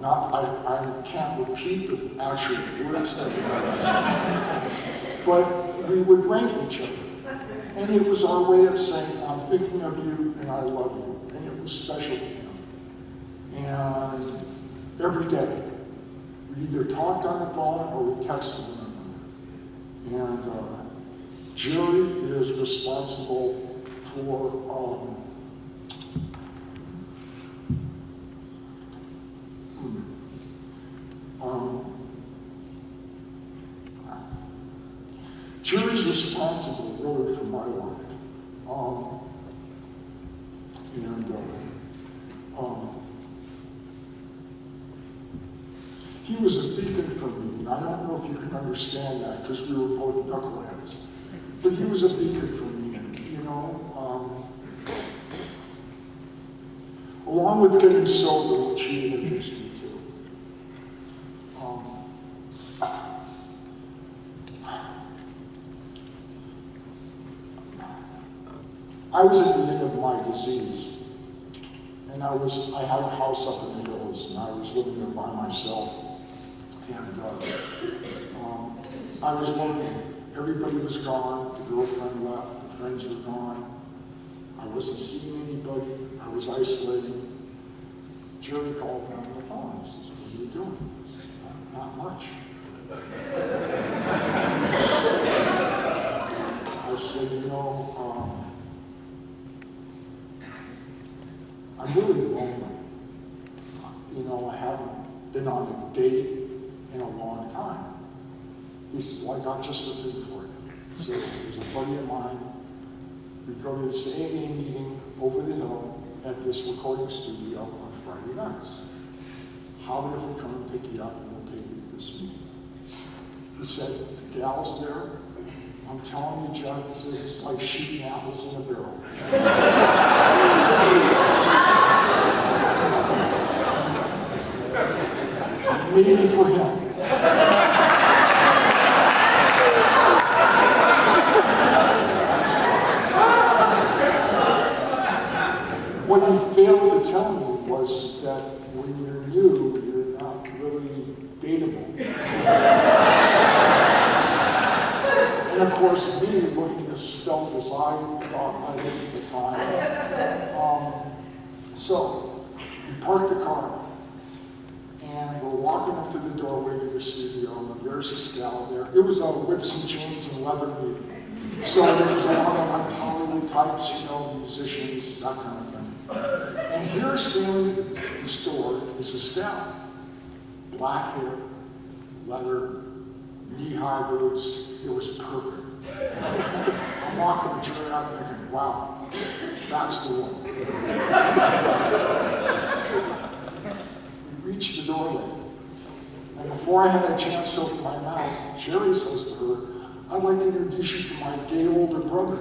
I can't repeat the actual words that we had, but we would rank each other. And it was our way of saying, I'm thinking of you and I love you. And it was special to him. And every day, we either talked on the phone or we texted one another. And Jerry is responsible for Jerry's responsible really for my life. He was a beacon for me, and I don't know if you can understand that because we were both knuckleheads. But he was a beacon for me, and along with getting sober, which he introduced me to. I was at the end of my disease, and I had a house up in the hills, and I was living there by myself, and I was lonely. Everybody was gone, the girlfriend left, the friends were gone. I wasn't seeing anybody, I was isolating. Jerry called me on the phone, he says, what are you doing? I said, not much. I said, I'm really lonely. I haven't been on a date in a long time. He says, well, I got just the thing for you. He says, there's a buddy of mine. We go to this AA meeting over the hill at this recording studio on Friday nights. How about if we come and pick you up and we'll take you to this meeting? He said, the gal's there. I'm telling you, Judd, it's like shooting apples in a barrel. Maybe for him. What he failed to tell me was that when you're new, you're not really dateable. And of course, me looking as stealth as I thought I looked at the time. So, we parked the car, and we're walking up to the doorway to the studio, and there's this gal there. It was a whips and chains and leather meeting. So there was a lot of like Hollywood types, musicians, that kind of thing. And here standing at the store is this gal. Black hair, leather, knee-high boots. It was perfect. I'm walking the train out thinking, wow, that's the one. We reached the doorway. And before I had a chance to open my mouth, Jerry says to her, I'd like to introduce you to my gay older brother.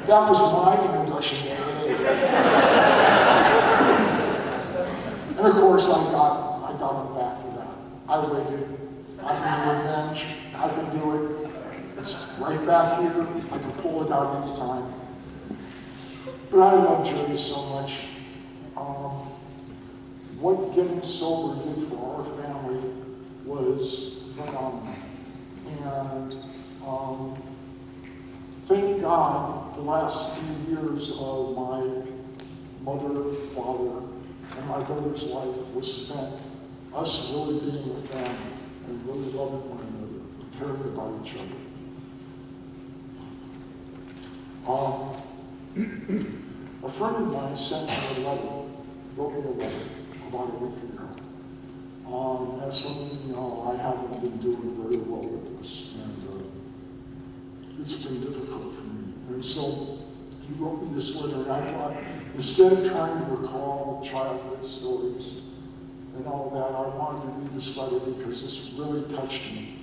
That was my introduction to AA. And of course, I got him back for that. I waited. I can do revenge. I can do it. It's right back here. I can pull it out anytime. But I love Jerry so much. What getting sober did for our family was phenomenal. And thank God the last few years of my mother, father, and my brother's life was spent us really being a family and really loving one another and caring about each other. A friend of mine sent me a letter, wrote me a letter about a week ago. That's something, I haven't been doing very well with this, and it's been difficult for me. And so he wrote me this letter, and I thought, instead of trying to recall childhood stories and all that, I wanted to read this letter because this really touched me.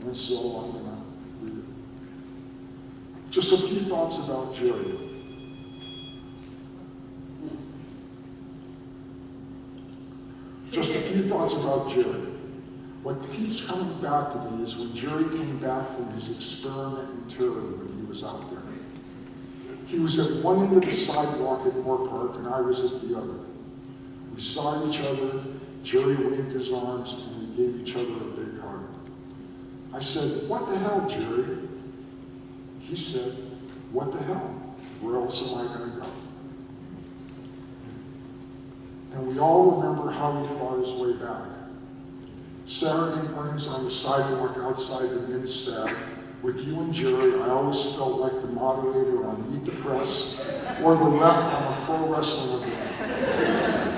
And so I'm going to read it. Just a few thoughts about Jerry. Just a few thoughts about Jerry. What keeps coming back to me is when Jerry came back from his experiment in Terry when he was out there. He was at one end of the sidewalk at Moore Park and I was at the other. We saw each other, Jerry waved his arms, and we gave each other a big hug. I said, "What the hell, Jerry?" He said, "What the hell? Where else am I going to go?" And we all remember how he fought his way back. Saturday mornings on the sidewalk outside the men's staff, with you and Jerry, I always felt like the moderator on Meet the Press or the ref on a pro wrestling event.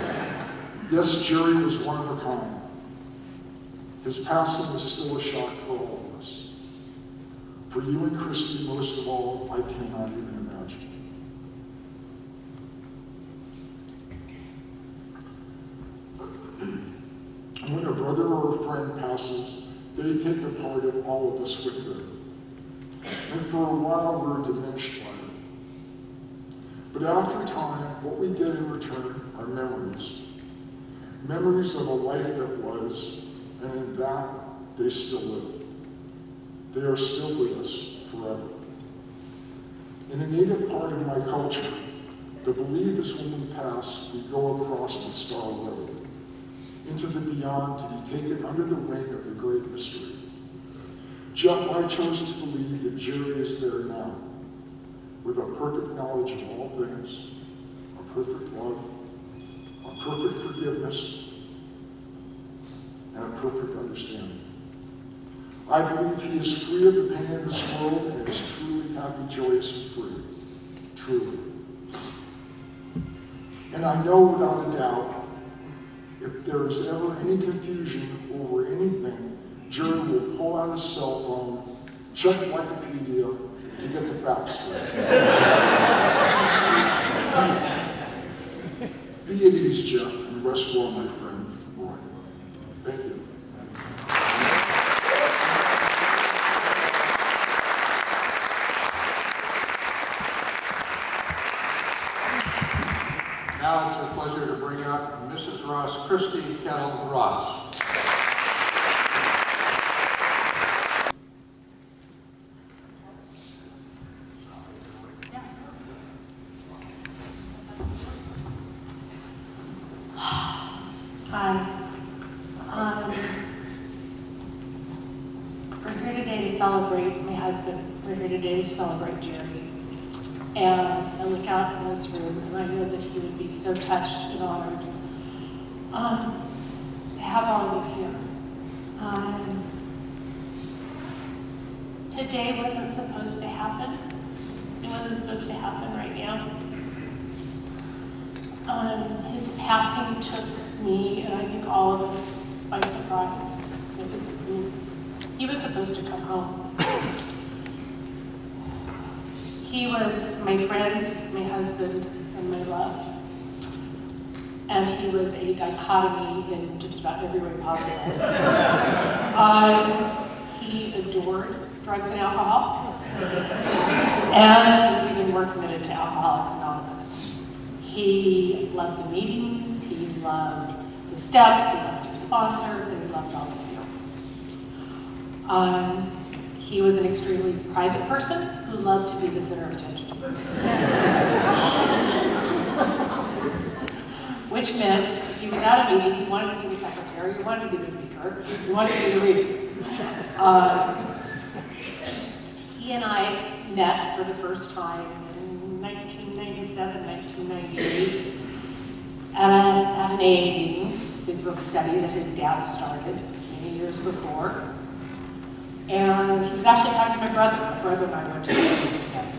Yes, Jerry was one of a kind. His passing is still a shock for all of us. For you and Christy, most of all, I cannot even imagine. And when a brother or a friend passes, they take a part of all of us with them. And for a while, we're diminished by it. But after time, what we get in return are memories. Memories of a life that was, and in that, they still live. They are still with us forever. In a native part of my culture, the belief is when we pass, we go across the Star Road, into the beyond to be taken under the wing of the great mystery. Jeff, I chose to believe that Jerry is there now, with a perfect knowledge of all things, a perfect love, a perfect forgiveness, and a perfect understanding. I believe he is free of the pain in this world and is truly happy, joyous, and free. Truly. And I know without a doubt, if there is ever any confusion over anything, Jerry will pull out his cell phone, check Wikipedia to get the facts straight. Be at ease, Jeff, and rest well, my friend, Roy. Thank you. Now it's a pleasure to bring up Mrs. Ross, Christy Kettle Ross. Hi. We're here today to celebrate my husband. We're here today to celebrate Jerry. And I look out in this room and I know that he would be so touched and honored to have all of you here. Today wasn't supposed to happen. It wasn't supposed to happen right now. His passing took me, and I think all of us, by surprise. He was supposed to come home. He was my friend, my husband, and my love. And he was a dichotomy in just about every way possible. He adored drugs and alcohol. And he was even more committed to Alcoholics Anonymous. He loved the meetings, he loved the steps, he loved his sponsor, and he loved all of you. He was an extremely private person who loved to be the center of attention. Which meant if he was at a meeting, he wanted to be the secretary, he wanted to be the speaker, he wanted to be the reader. He and I met for the first time in 1997, 1998 at an AA meeting, big book study that his dad started many years before. And he was actually talking to my brother. My brother and I went to the meeting together.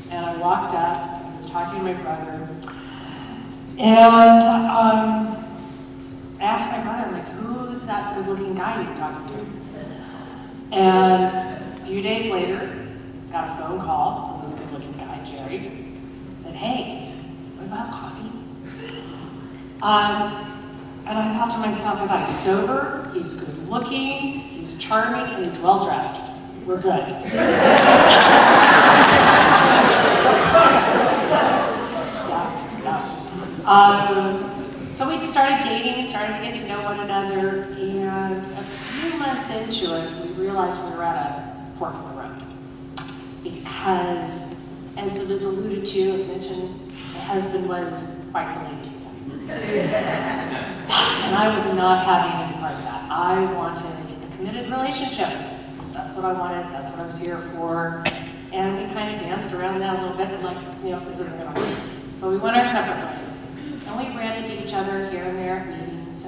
And I walked up, I was talking to my brother, and I asked my brother, I'm like, who's that good-looking guy you're talking to? And a few days later, got a phone call from this good-looking guy, Jerry. Said, hey, what about coffee? And I thought to myself, I thought he's sober, he's good-looking, he's charming, and he's well-dressed. We're good. So So we started dating, started to get to know one another, and a few months into it, we realized we were at a fork in the road. Because, as it was alluded to, I mentioned, my husband was quite related. And I was not having any part of that. I wanted a committed relationship. That's what I wanted, that's what I was here for. And we kind of danced around that a little bit and like, this isn't gonna work. So we went our separate ways. And we ran into each other here and there at meetings.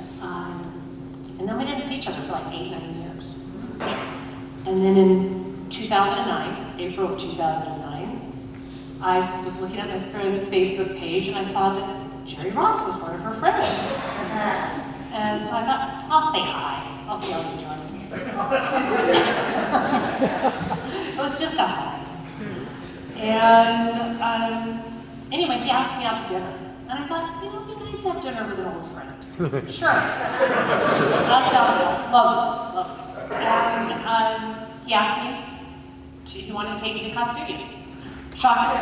And then we didn't see each other for like 8-9 years. And then in 2009, April of 2009, I was looking at my friend's Facebook page and I saw that Jerry Ross was one of her friends. And so I thought, I'll say hi. I'll see how he's doing. It was just a hi. And anyway, he asked me out to dinner. And I thought, it'd be nice to have dinner with an old friend. Sure. That sounds lovely. And he asked me, do you want to take me to Katsuki? Shocking.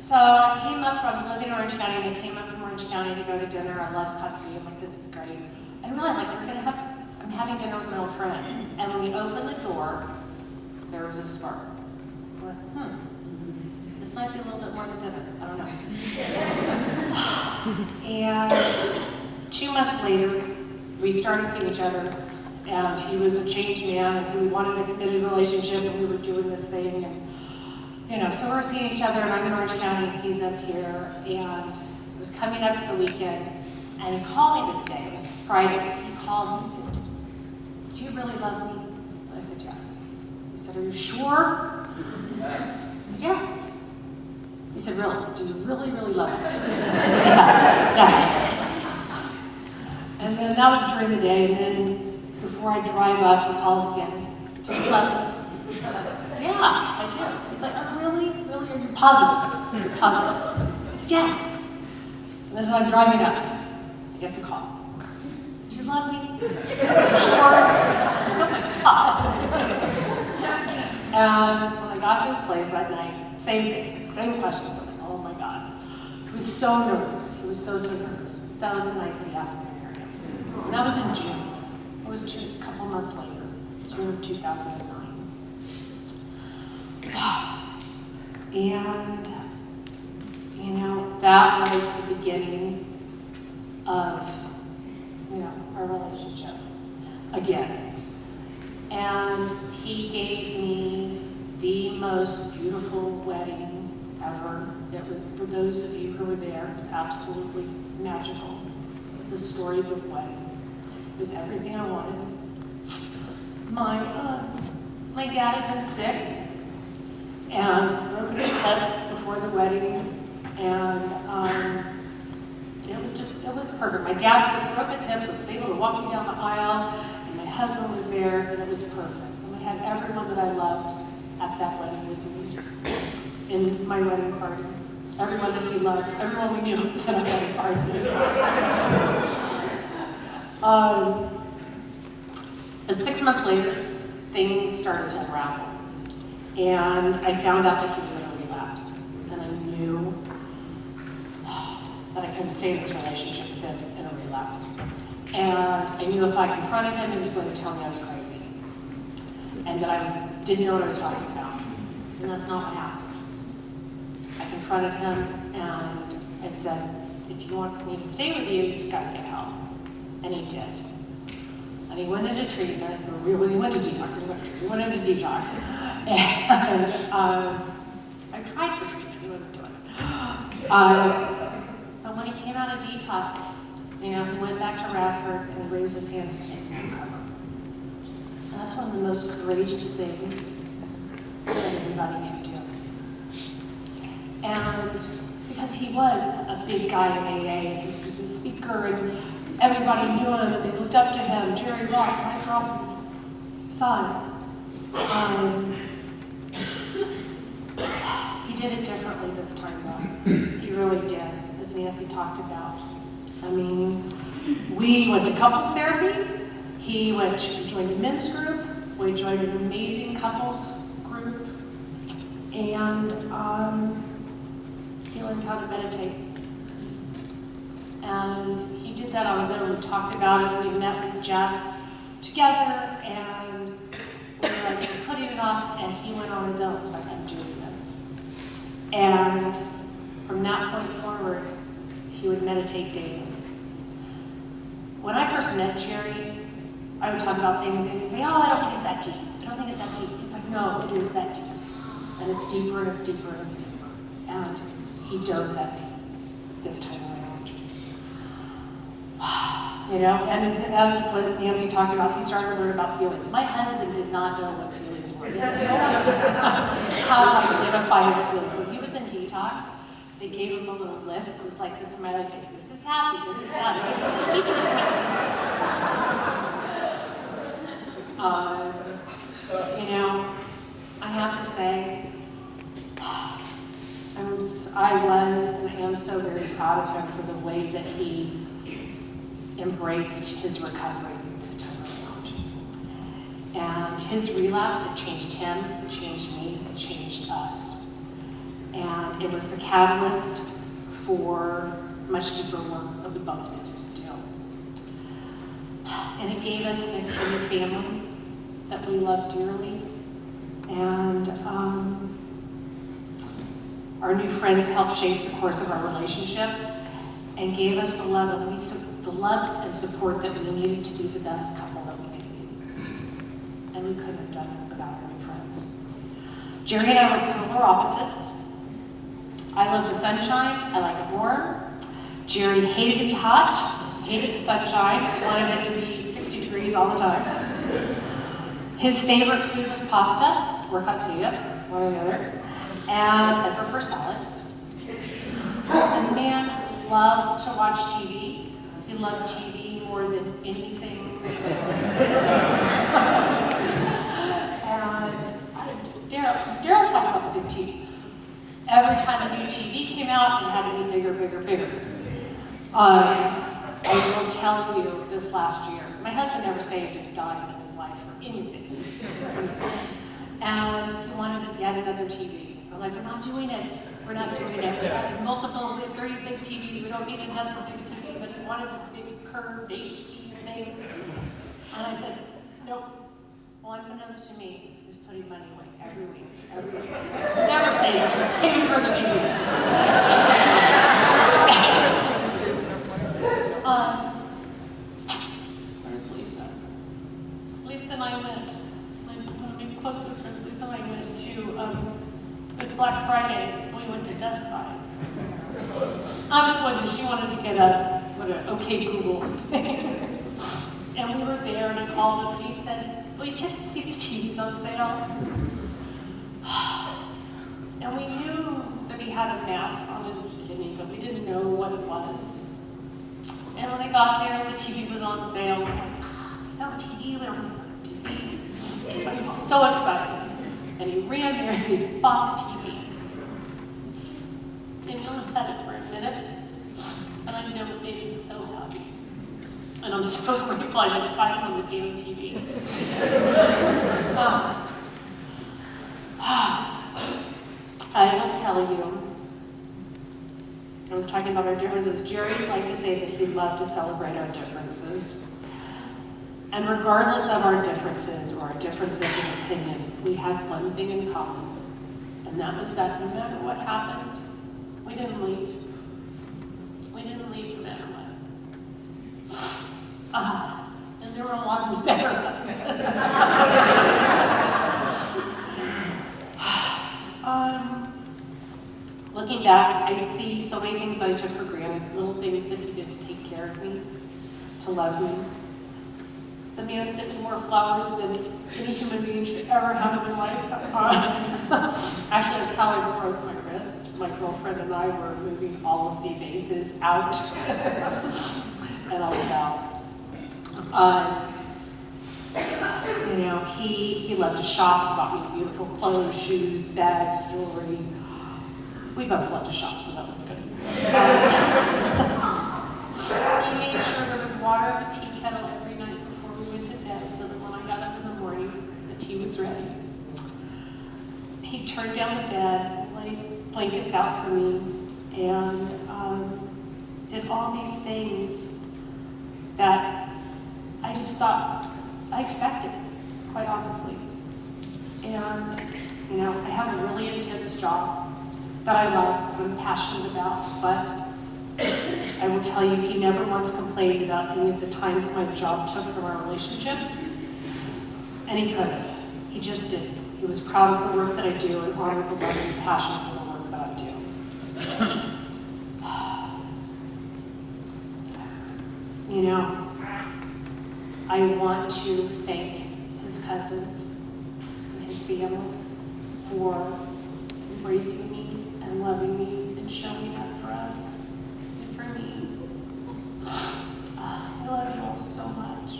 So I came up, I was living in Orange County, and I came up from Orange County to go to dinner. I love Katsuki. I'm like, this is great. I realized, I'm having dinner with my old friend. And when we opened the door, there was a spark. I went, this might be a little bit more than dinner. I don't know. And 2 months later, we started seeing each other, and he was a changed man, and we wanted a committed relationship, and we were doing this thing, and so we're seeing each other, and I'm in Orange County, and he's up here, and it was coming up for the weekend, and he called me this day. It was Friday. He called and he said, "Do you really love me?" And I said, "Yes." He said, "Are you sure?" I said, "Yes." He said, "Really? Do you really, really love me?" Yes. Yes. And then that was during the day, and then before I drive up, he calls again. He said, "Do you love me?" I said, "Yeah, I do." He's like, "Oh, really? Really? Are you positive? You're positive?" I said, "Yes." And as I'm driving up, I get the call. "Do you love me? Are you sure?" Oh my God. And when I got to his place that night, same thing, same questions. I'm like, oh my God. He was so nervous. He was so nervous. That was the night that he asked me to marry him. And that was in June. It was a couple months later, June of 2009. And, that was the beginning of, our relationship again. And he gave me the most beautiful wedding ever. It was, for those of you who were there, it was absolutely magical. It was a storybook wedding. It was everything I wanted. My dad had been sick and broke his hip before the wedding, and it was perfect. My dad broke his hip, but was able to walk me down the aisle, and my husband was there, and it was perfect. And I had everyone that I loved at that wedding with me, in my wedding party. Everyone that he loved, everyone we knew was at our wedding party. And 6 months later, things started to unravel. And I found out that he was in a relapse. And I knew that I couldn't stay in this relationship with him in a relapse. And I knew if I confronted him, he was going to tell me I was crazy. And that I didn't know what I was talking about. And that's not what happened. I confronted him and I said, if you want me to stay with you, you've got to get help. And he did. And he went into treatment, or he went to detox, he went into detox. And I tried for treatment, he wasn't doing it. But when he came out of detox, he went back to Radford and he raised his hand and he said, "Recover." And that's one of the most courageous things that anybody can do. And because he was a big guy in AA, and he was a speaker, and everybody knew him, and they looked up to him, Jerry Ross, Mike Ross's son. He did it differently this time, though. He really did, as Nancy talked about. I mean, we went to couples therapy. He joined a men's group. We joined an amazing couples group. And, he learned how to meditate. And he did that on his own. We talked about it. We met with Jeff together, and we were like putting it off, and he went on his own. He was like, I'm doing this. And from that point forward, he would meditate daily. When I first met Jerry, I would talk about things, and he'd say, oh, I don't think it's that deep. I don't think it's that deep. He's like, no, it is that deep. And it's deeper, and it's deeper, and it's deeper. And he dove that deep this time around. You know, and what Nancy talked about, he started to learn about feelings. My husband did not know what feelings were. He didn't know how to identify his feelings. When he was in detox, they gave him a little list with like the smiley face. This is happy, this is sad. He was you know, I have to say, I am so very proud of him for the way that he embraced his recovery this time around. And his relapse, it changed him, it changed me, it changed us. And it was the catalyst for much deeper work of the both of us to do. And it gave us an extended family that we love dearly. And our new friends helped shape the course of our relationship and gave us the love and support that we needed to be the best couple that we could be. And we couldn't have done it without our new friends. Jerry and I were polar opposites. I love the sunshine, I like it warm. Jerry hated to be hot, hated the sunshine, wanted it to be 60 degrees all the time. His favorite food was pasta, or katsuya, one or the other, and I prefer salads. The man loved to watch TV. He loved TV more than anything. And Daryl talked about the big TV. Every time a new TV came out, it had to be bigger, bigger, bigger. I will tell you this last year, my husband never saved a dime in his life for anything. And he wanted to get another TV. I'm like, we're not doing it. We're not doing it. We have multiple, we have 3 big TVs. We don't need another big TV. But he wanted this big curved HD thing. And I said, nope. Well, unbeknownst to me, he's putting money away every week. Never saving, just saving for the TV. Where's Lisa? Lisa and I went, one of my closest friends, Lisa and I went to, with Black Friday, we went to Best Buy. I was going to, she wanted to get an OK Google thing. And we were there, and I called him, and he said, well, you check to see the TV's on sale. And we knew that he had a mass on his kidney, but we didn't know what it was. And when I got there, the TV was on sale. I'm like, no TV, we don't have a TV. But he was so excited. And he ran there and he bought the TV. And he only had it for a minute. And I know it made him so happy. And I'm so grateful I didn't find him on the damn TV. I will tell you, I was talking about our differences. Jerry liked to say that he loved to celebrate our differences. And regardless of our differences or our differences in opinion, we had one thing in common. And that was that no matter what happened, we didn't leave. We didn't leave no matter what. And there were a lot of better ones. Looking back, I see so many things that I took for granted, little things that he did to take care of me, to love me. The man sent me more flowers than any human being should ever have in their life. Actually, that's how I broke my wrist. My girlfriend and I were moving all of the vases out and all about. You know, he loved to shop. He bought me beautiful clothes, shoes, bags, jewelry. We both loved to shop, so that was good. He made sure there was water in the tea kettle every night before we went to bed, so that when I got up in the morning, the tea was ready. He turned down the bed, laid blankets out for me, I expected it, quite honestly. And, you know, I have a really intense job that I love, that I'm passionate about, but I will tell you, he never once complained about any of the time that my job took from our relationship, and he could have. He just didn't. He was proud of the work that I do and honored the love and passion for the work that I do. You know, I want to thank his cousins and his family for embracing me and loving me and showing up for us and for me. I love you all so much.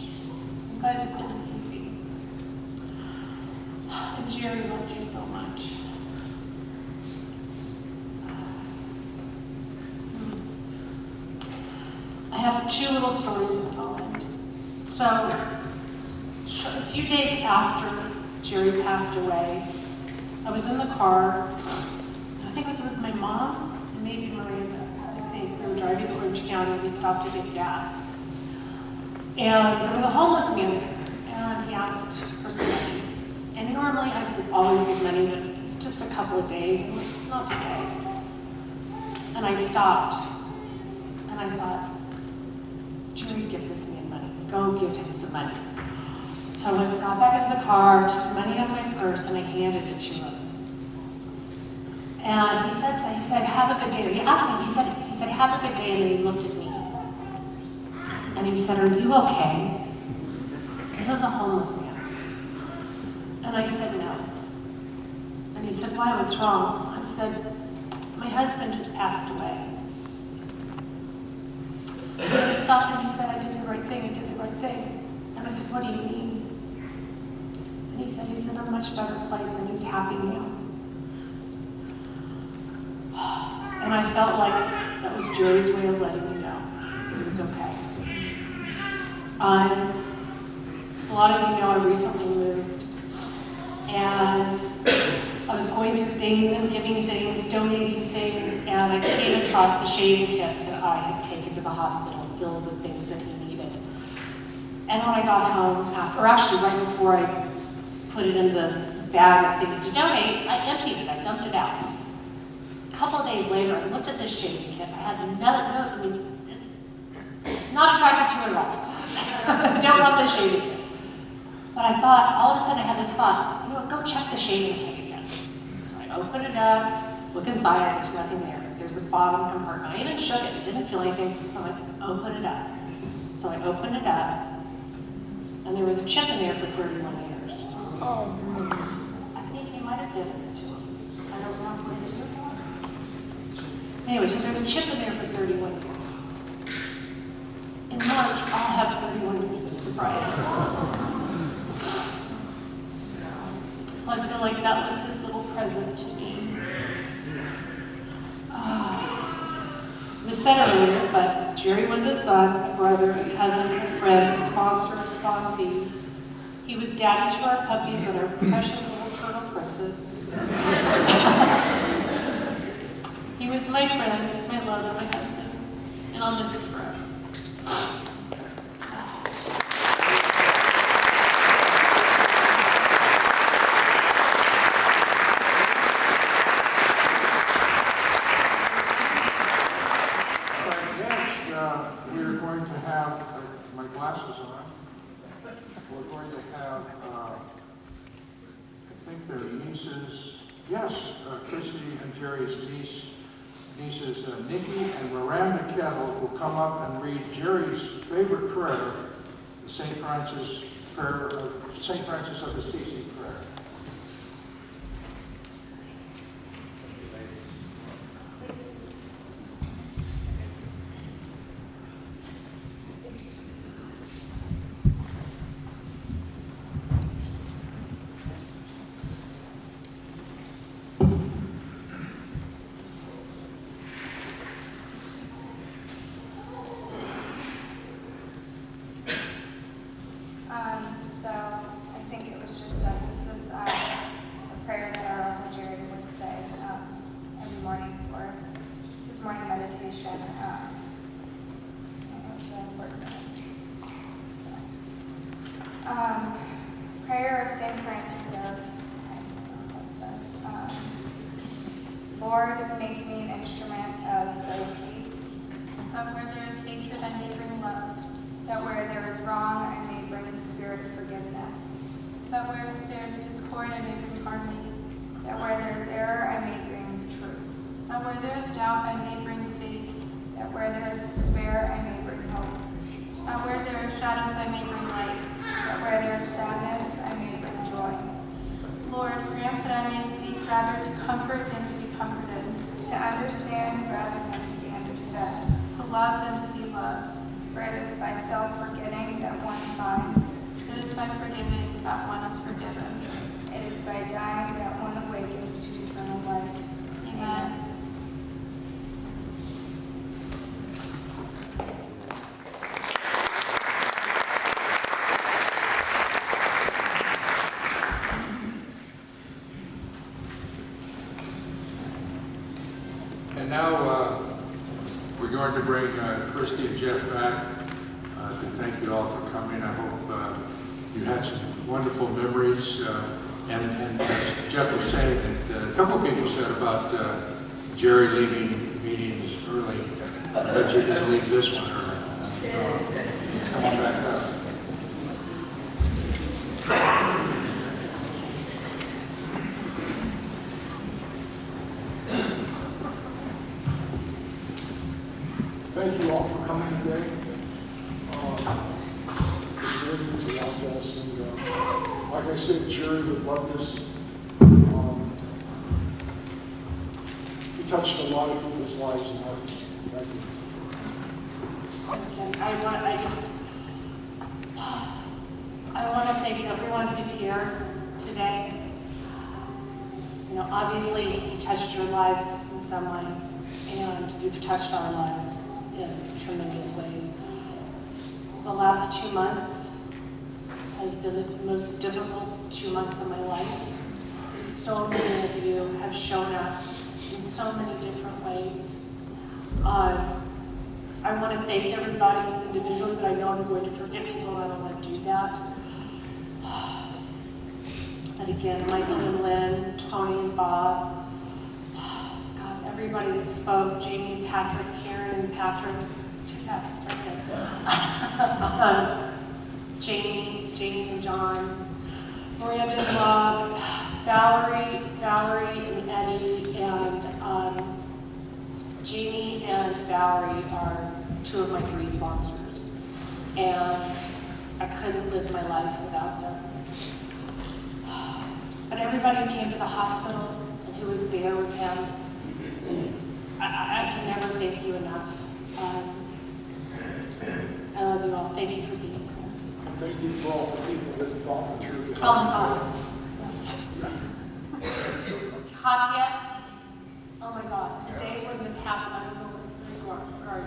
You guys have been amazing. And Jerry loved you so much. I have two little stories in Poland. So, a few days after Jerry passed away, I was in the car. I think it was with my mom and maybe Miranda. I think we were driving to Orange County. We stopped to get gas. And there was a homeless man there, and he asked for some money. And normally I would always give money, but it was just a couple of days, and it was not today. And I stopped, and I thought, Jerry, give this man money. Go give him some money. So I went, got back into the car, took the money out of my purse, and I handed it to him. And he said, have a good day. He asked me, he said, have a good day, and then he looked at me. And he said, are you okay? This is a homeless man. And I said, no. And he said, why, what's wrong? I said, my husband just passed away. And he stopped and he said, I did the right thing, I did the right thing. And I said, what do you mean? And he said, he's in a much better place and he's happy now. And I felt like that was Jerry's way of letting me know he was okay. As a lot of you know, I recently moved, and I was going through things and giving things, donating things, and I came across the shaving kit that I had taken to the hospital filled with things that he needed. And when I got home, or actually right before I put it in the bag of things to donate, I emptied it, I dumped it out. A couple of days later, I looked at this shaving kit. I had another note. I mean, it's not attracted to it at all. Don't want this shaving kit. But I thought, all of a sudden I had this thought, you know what, go check the shaving kit again. So I opened it up, look inside, there's nothing there. There's a bottom compartment. I even shook it, it didn't feel anything. I'm like, open it up. So I opened it up, and there was a chip in there for 31 years. Oh, I think he might have given it to him. I don't know if it's good. Anyway, so there's a chip in there for 31 years. In March, I'll have 31 years of sobriety. So I feel like that was his little present to me. It was said earlier, but Jerry was a son, a brother, a cousin, a friend, a sponsor, a sponsee. He was daddy to our puppies and our precious little turtle princess. He was my friend, my love, and my husband, and I'll miss him forever. We're going to have, my glasses on, we're going to have, I think their nieces, yes, Christy and Jerry's nieces, Nikki and Miranda Kettle, will come up and read Jerry's favorite prayer, the St. Francis of Assisi prayer. So I think it was just that this is a prayer that our Uncle Jerry would say every morning for his morning meditation. It was really important. So Prayer of St. Francis of, it says, Lord, make me an instrument of thy peace. That where there is hatred, I may bring love. That where there is wrong, I may bring the spirit of forgiveness. That where there is discord, I may bring harmony. That where there is error, I may bring truth. That where there is doubt, I may bring faith. That where there is despair, I may bring hope. That where there are shadows, I may bring light. That where there is sadness, I may bring joy. Lord, grant that I may seek rather to comfort than to be comforted, to understand rather than to be understood, to love than to be loved. For it is by self-forgetting that one finds. It is by forgiving that one is forgiven. It is by dying that one awakens to eternal life. Amen. And now we're going to bring Christy and Jeff back to thank you all for coming. I hope you had some wonderful memories. And as Jeff was saying, that a couple of people said about Jerry leaving meetings early. I bet you didn't leave this one early. Come on back up. Thank you all for coming today. It means a lot to us, and like I said, Jerry would love this. He touched a lot of people's lives and hearts. Thank you. I want to thank everyone who's here today. You know, obviously, he touched your lives in some way, and you've touched our lives in tremendous ways. The last 2 months has been the most difficult 2 months of my life. So many of you have shown up in so many different ways. I want to thank everybody individually, but I know I'm going to forget people, and I don't want to do that. And again, Michael and Lynn, Tony and Bob, God, everybody that spoke, Jamie and Patrick, Karen and Patrick, Jamie and John, Miranda and Bob, Valerie and Eddie, and Jamie and Valerie are 2 of my 3 sponsors. And I couldn't live my life without them. But everybody who came to the hospital and who was there with him, I can never thank you enough. I love you all. Thank you for being here. Thank you for all the people that volunteered. Oh my God. Yes. Katya, oh my God, today wouldn't have happened. I don't know where you are.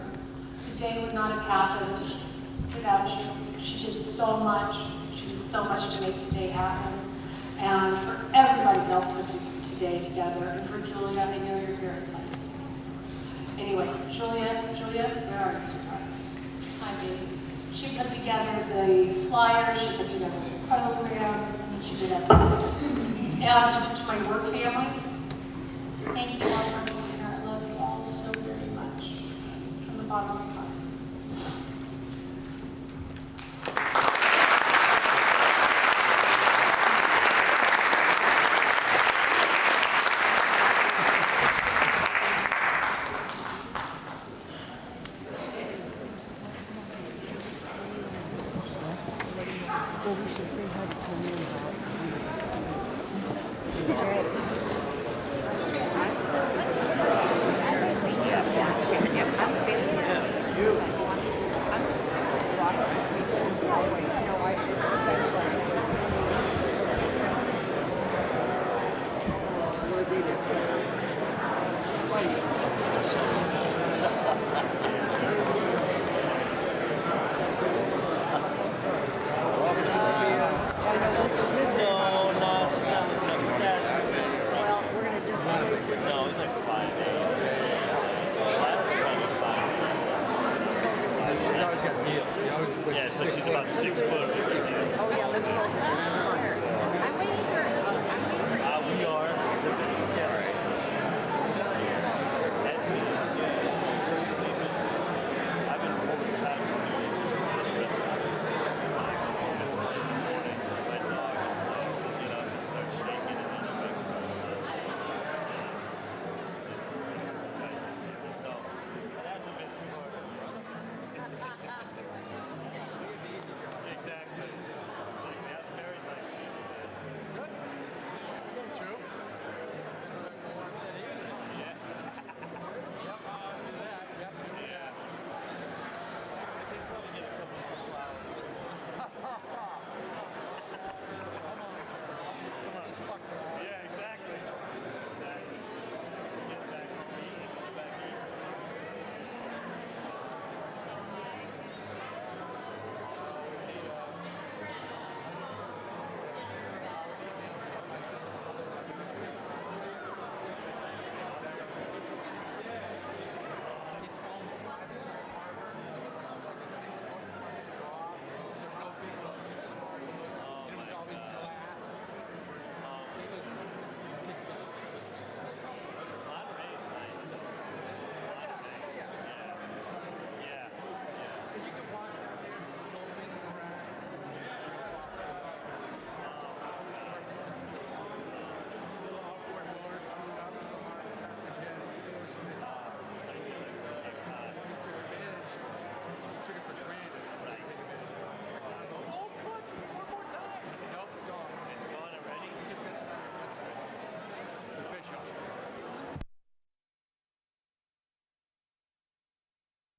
Today would not have happened without you. She did so much. She did so much to make today happen. And for everybody that helped put today together. And for Julia, I know you're very excited. Anyway, Julia, where are you? Hi, baby. She put together the flyer, she put together the program, she did everything. And to my work family, thank you all for being here. I love you all so very much. From the bottom of my heart. Yeah, so she's about 6 foot. be on this program.